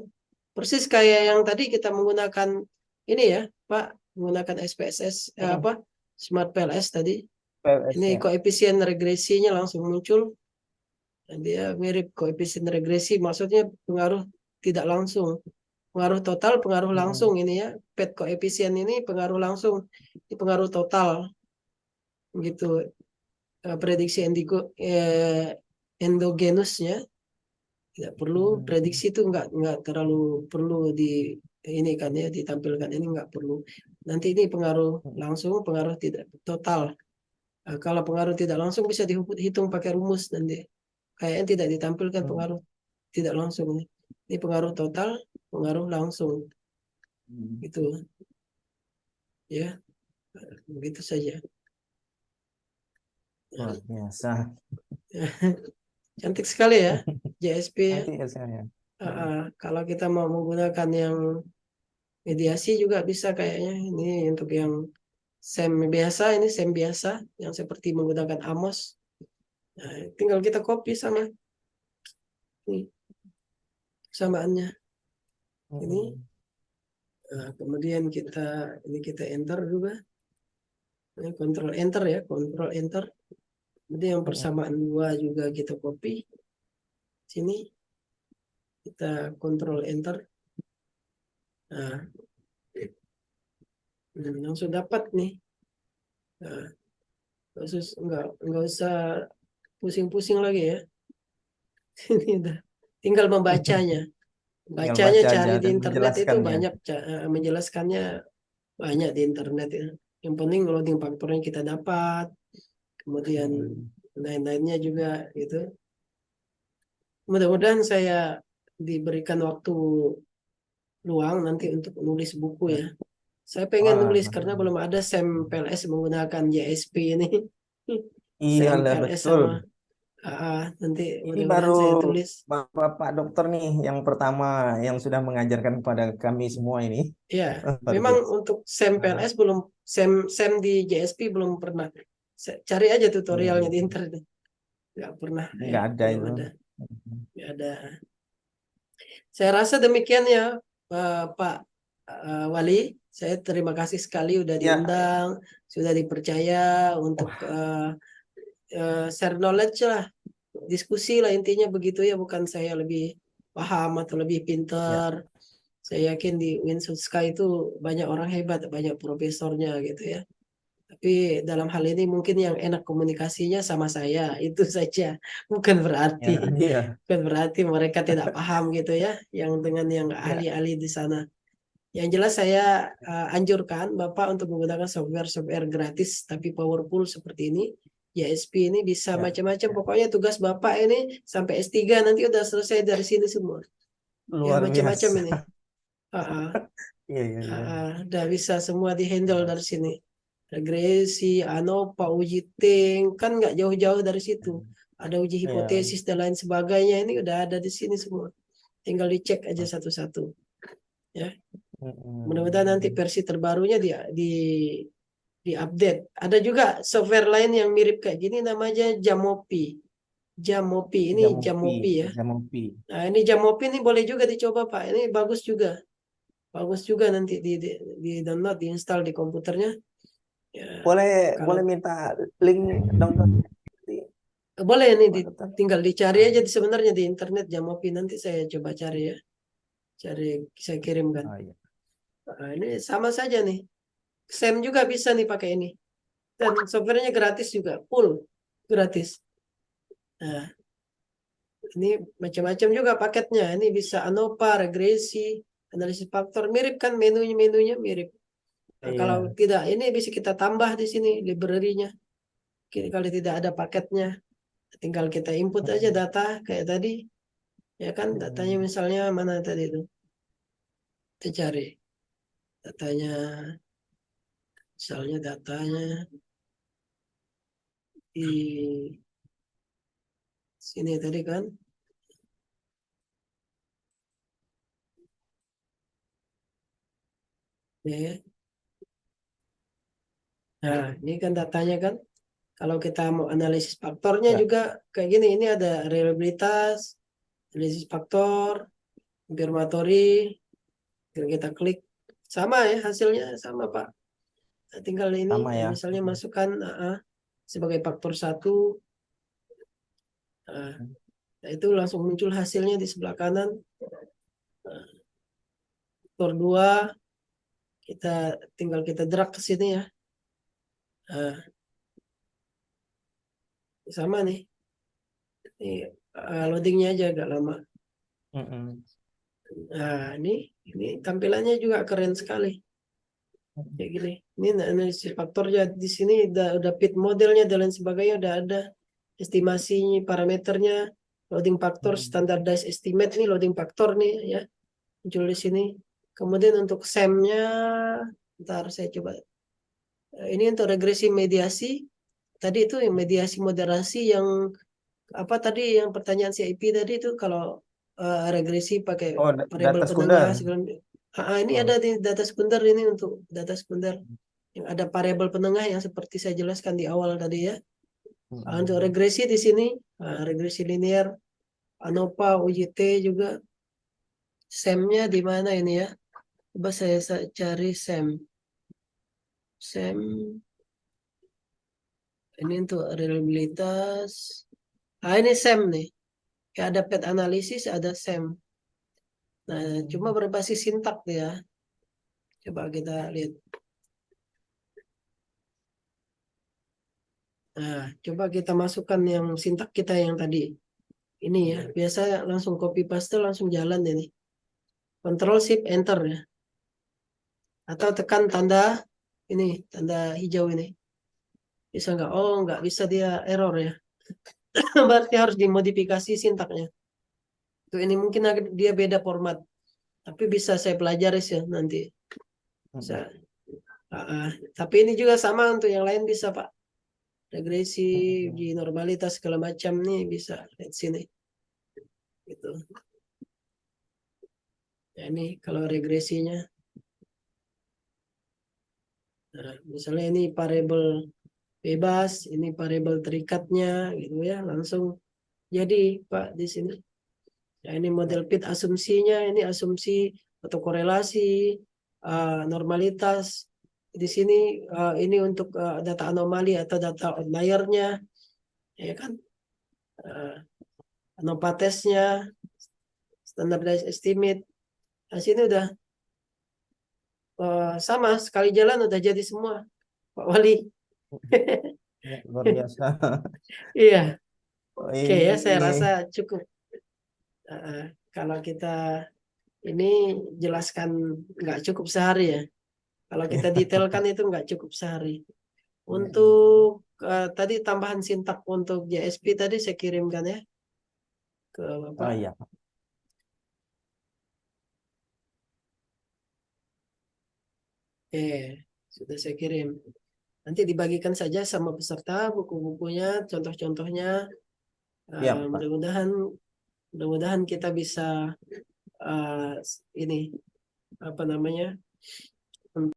[SPEAKER 1] Persis kayak yang tadi kita menggunakan ini ya, Pak, menggunakan SPSS
[SPEAKER 2] Mm-mm.
[SPEAKER 1] apa Smart PLS tadi. Ini
[SPEAKER 2] PLS-nya.
[SPEAKER 1] koefisien regresinya langsung muncul. Dan dia mirip koefisien regresi, maksudnya pengaruh tidak langsung. Pengaruh total, pengaruh langsung
[SPEAKER 2] Mm-mm.
[SPEAKER 1] ini ya. PET koefisien ini pengaruh langsung. Ini pengaruh total gitu. Prediksi endogenusnya tidak perlu,
[SPEAKER 2] Mm-mm.
[SPEAKER 1] prediksi itu nggak terlalu perlu di ini kan ya ditampilkan, ini nggak perlu. Nanti ini pengaruh langsung, pengaruh tidak total. Kalau pengaruh tidak langsung bisa dihitung pakai rumus nanti. Kayaknya tidak ditampilkan
[SPEAKER 2] Mm-mm.
[SPEAKER 1] pengaruh tidak langsung. Ini pengaruh total, pengaruh langsung. Itu ya, begitu saja.
[SPEAKER 2] Luar biasa.
[SPEAKER 1] Cantik sekali ya, JSP ya.
[SPEAKER 2] Nanti ya saya.
[SPEAKER 1] Kalau kita mau menggunakan yang mediasi juga bisa kayaknya. Ini untuk yang SEM biasa, ini SEM biasa yang seperti menggunakan Amos. Nah, tinggal kita copy sama ini samaannya. Ini
[SPEAKER 2] Mm-mm.
[SPEAKER 1] kemudian ini kita enter juga. Ini Control enter ya, Control enter. Kemudian yang
[SPEAKER 2] Mm-mm.
[SPEAKER 1] persamaan dua juga kita copy. Sini kita Control enter. Nah, langsung dapat nih. Nah, khusus nggak usah pusing-pusing lagi ya. Ini udah tinggal membacanya.
[SPEAKER 2] Tinggal
[SPEAKER 1] Bacanya
[SPEAKER 2] baca aja
[SPEAKER 1] cari di
[SPEAKER 2] dan
[SPEAKER 1] internet itu
[SPEAKER 2] menjelaskannya.
[SPEAKER 1] banyak, menjelaskannya banyak di internet ya. Yang penting loading faktornya kita dapat, kemudian
[SPEAKER 2] Mm-mm.
[SPEAKER 1] lain-lainnya juga gitu. Mudah-mudahan saya diberikan waktu luang nanti untuk nulis buku
[SPEAKER 2] Ya.
[SPEAKER 1] ya. Saya pengen
[SPEAKER 2] Wah,
[SPEAKER 1] nulis karena belum ada sampel S menggunakan JSP ini.
[SPEAKER 2] iyalah
[SPEAKER 1] Sampel S
[SPEAKER 2] betul.
[SPEAKER 1] sama nanti
[SPEAKER 2] Ini baru
[SPEAKER 1] mudah-mudahan saya tulis.
[SPEAKER 2] Bapak dokter nih yang pertama yang sudah mengajarkan kepada kami semua ini.
[SPEAKER 1] Ya,
[SPEAKER 2] Luar
[SPEAKER 1] memang
[SPEAKER 2] biasa.
[SPEAKER 1] untuk sampel S belum SEM di JSP belum pernah. Cari aja
[SPEAKER 2] Iya,
[SPEAKER 1] tutorialnya
[SPEAKER 2] iya.
[SPEAKER 1] di internet. Nggak pernah ya,
[SPEAKER 2] Nggak ada
[SPEAKER 1] belum
[SPEAKER 2] itu.
[SPEAKER 1] ada. Nggak ada. Saya rasa demikian ya, Pak Wali. Saya terima kasih sekali udah
[SPEAKER 2] Ya,
[SPEAKER 1] diundang, sudah dipercaya untuk
[SPEAKER 2] wah,
[SPEAKER 1] share knowledge lah, diskusi lah intinya begitu ya. Bukan saya lebih paham atau lebih
[SPEAKER 2] ya,
[SPEAKER 1] pintar. Saya yakin di Winsuska itu banyak orang hebat, banyak profesornya gitu ya. Tapi dalam hal ini mungkin yang enak komunikasinya sama saya, itu saja. Bukan berarti,
[SPEAKER 2] ya, iya,
[SPEAKER 1] bukan berarti mereka tidak paham gitu ya, yang dengan yang
[SPEAKER 2] ya,
[SPEAKER 1] ahli-ahli di sana. Yang jelas saya anjurkan Bapak untuk menggunakan software-software gratis tapi powerful seperti ini. JSP ini bisa
[SPEAKER 2] ya,
[SPEAKER 1] macam-macam.
[SPEAKER 2] ya.
[SPEAKER 1] Pokoknya tugas Bapak ini sampai S3 nanti udah selesai dari sini semua. Ya
[SPEAKER 2] Luar
[SPEAKER 1] macam-macam
[SPEAKER 2] biasa.
[SPEAKER 1] ini. Ah, ah.
[SPEAKER 2] Iya, iya, iya.
[SPEAKER 1] Udah bisa semua dihandle dari sini. Regresi, ANOVA, uji ting, kan nggak jauh-jauh dari situ. Ada uji
[SPEAKER 2] Iya.
[SPEAKER 1] hipotesis dan lain sebagainya, ini udah ada di sini semua. Tinggal dicek aja satu-satu. Ya, mudah-mudahan nanti
[SPEAKER 2] Mm-mm.
[SPEAKER 1] versi terbarunya di update. Ada juga software lain yang mirip kayak gini namanya Jamopi. Jamopi ini
[SPEAKER 2] Jamupi,
[SPEAKER 1] Jamopi ya.
[SPEAKER 2] Jamupi.
[SPEAKER 1] Nah, ini Jamopi ini boleh juga dicoba Pak. Ini bagus juga. Bagus juga nanti di download, diinstal di komputernya. Ya,
[SPEAKER 2] Boleh,
[SPEAKER 1] kalau
[SPEAKER 2] boleh minta link download
[SPEAKER 1] boleh ini
[SPEAKER 2] Pak Dokter?
[SPEAKER 1] tinggal dicari
[SPEAKER 2] Ah,
[SPEAKER 1] aja sebenarnya di internet Jamopi nanti saya coba cari ya. saya kirimkan.
[SPEAKER 2] Oh, iya.
[SPEAKER 1] Nah, ini sama saja nih. SEM juga bisa nih pakai ini. Dan softwarenya gratis juga, full gratis. Nah, ini macam-macam juga paketnya. Ini bisa ANOVA, regresi, analisis faktor. Mirip kan menunya mirip. Nah, kalau
[SPEAKER 2] Iya.
[SPEAKER 1] tidak, ini bisa kita tambah di sini library-nya. Kalau tidak ada paketnya, tinggal kita input aja data kayak tadi. Ya kan, datanya misalnya mana tadi itu? Kita cari datanya, misalnya datanya di sini tadi kan. Ya. Nah, ini kan datanya kan. Kalau kita mau analisis faktornya
[SPEAKER 2] Ya.
[SPEAKER 1] juga kayak gini. Ini ada reliabilitas, analisis faktor, confirmatory. Kita klik. Sama ya hasilnya, sama Pak. Nah, tinggal ini,
[SPEAKER 2] Sama ya.
[SPEAKER 1] misalnya masukkan sebagai faktor 1. Nah, itu langsung muncul hasilnya di sebelah kanan. Nah, faktor 2, tinggal kita drag ke sini ya. Nah, sama nih. Ini loadingnya aja agak lama.
[SPEAKER 2] Mm-mm.
[SPEAKER 1] Nah, ini tampilannya juga keren sekali. Kayak gini. Ini analisis faktornya di sini udah fit modelnya dan lain sebagainya udah ada estimasinya, parameternya, loading factor, standardized estimate nih loading factor nih ya muncul di sini. Kemudian untuk SEM-nya, ntar saya coba. Ini untuk regresi mediasi. Tadi itu yang mediasi moderasi yang apa tadi yang pertanyaan CIP tadi itu kalau regresi pakai
[SPEAKER 2] Oh,
[SPEAKER 1] variabel
[SPEAKER 2] data
[SPEAKER 1] penengah
[SPEAKER 2] sekunder.
[SPEAKER 1] segala. Ini
[SPEAKER 2] Oh.
[SPEAKER 1] ada di data sekunder ini untuk data sekunder yang ada variabel penengah yang seperti saya jelaskan di awal tadi ya. Untuk regresi di sini regresi linear, ANOVA, UJT juga. SEM-nya di mana ini ya? Coba saya cari SEM. SEM ini untuk reliabilitas. Ini SEM nih. Ya, ada pet analisis, ada SEM. Nah, cuma berbasis sintak ya. Coba kita lihat. Nah, coba kita masukkan yang sintak kita yang tadi. Ini ya, biasa langsung copy paste langsung jalan ini. Control Shift Enter ya. Atau tekan tanda ini, tanda hijau ini. Bisa nggak? Oh, nggak bisa dia error ya. Berarti harus dimodifikasi sintaknya. Tuh ini mungkin dia beda format. Tapi bisa saya pelajari sih nanti. Bisa. Tapi ini juga sama untuk yang lain bisa Pak. Regresi, uji normalitas segala macam nih bisa. Lihat sini. Gitu. Ya, ini kalau regresinya. Nah, misalnya ini variabel bebas, ini variabel terikatnya gitu ya, langsung jadi Pak di sini. Ya, ini model fit asumsinya, ini asumsi atau korelasi, normalitas. Di sini ini untuk data anomali atau data outlier-nya, ya kan? ANOVA testnya, standardized estimate. Nah, sini udah sama sekali jalan udah jadi semua, Pak Wali.
[SPEAKER 2] Ya, luar biasa.
[SPEAKER 1] Iya,
[SPEAKER 2] Oh,
[SPEAKER 1] oke ya, saya
[SPEAKER 2] ini
[SPEAKER 1] rasa cukup. Kalau kita ini jelaskan nggak cukup sehari ya. Kalau kita detailkan itu nggak cukup sehari. Untuk tadi tambahan sintak untuk JSP tadi saya kirimkan ya ke
[SPEAKER 2] oh
[SPEAKER 1] Bapak.
[SPEAKER 2] iya.
[SPEAKER 1] Sudah saya kirim. Nanti dibagikan saja sama peserta buku-bukunya, contoh-contohnya.
[SPEAKER 2] Ya,
[SPEAKER 1] Eh,
[SPEAKER 2] Pak.
[SPEAKER 1] mudah-mudahan mudah-mudahan kita bisa ini apa namanya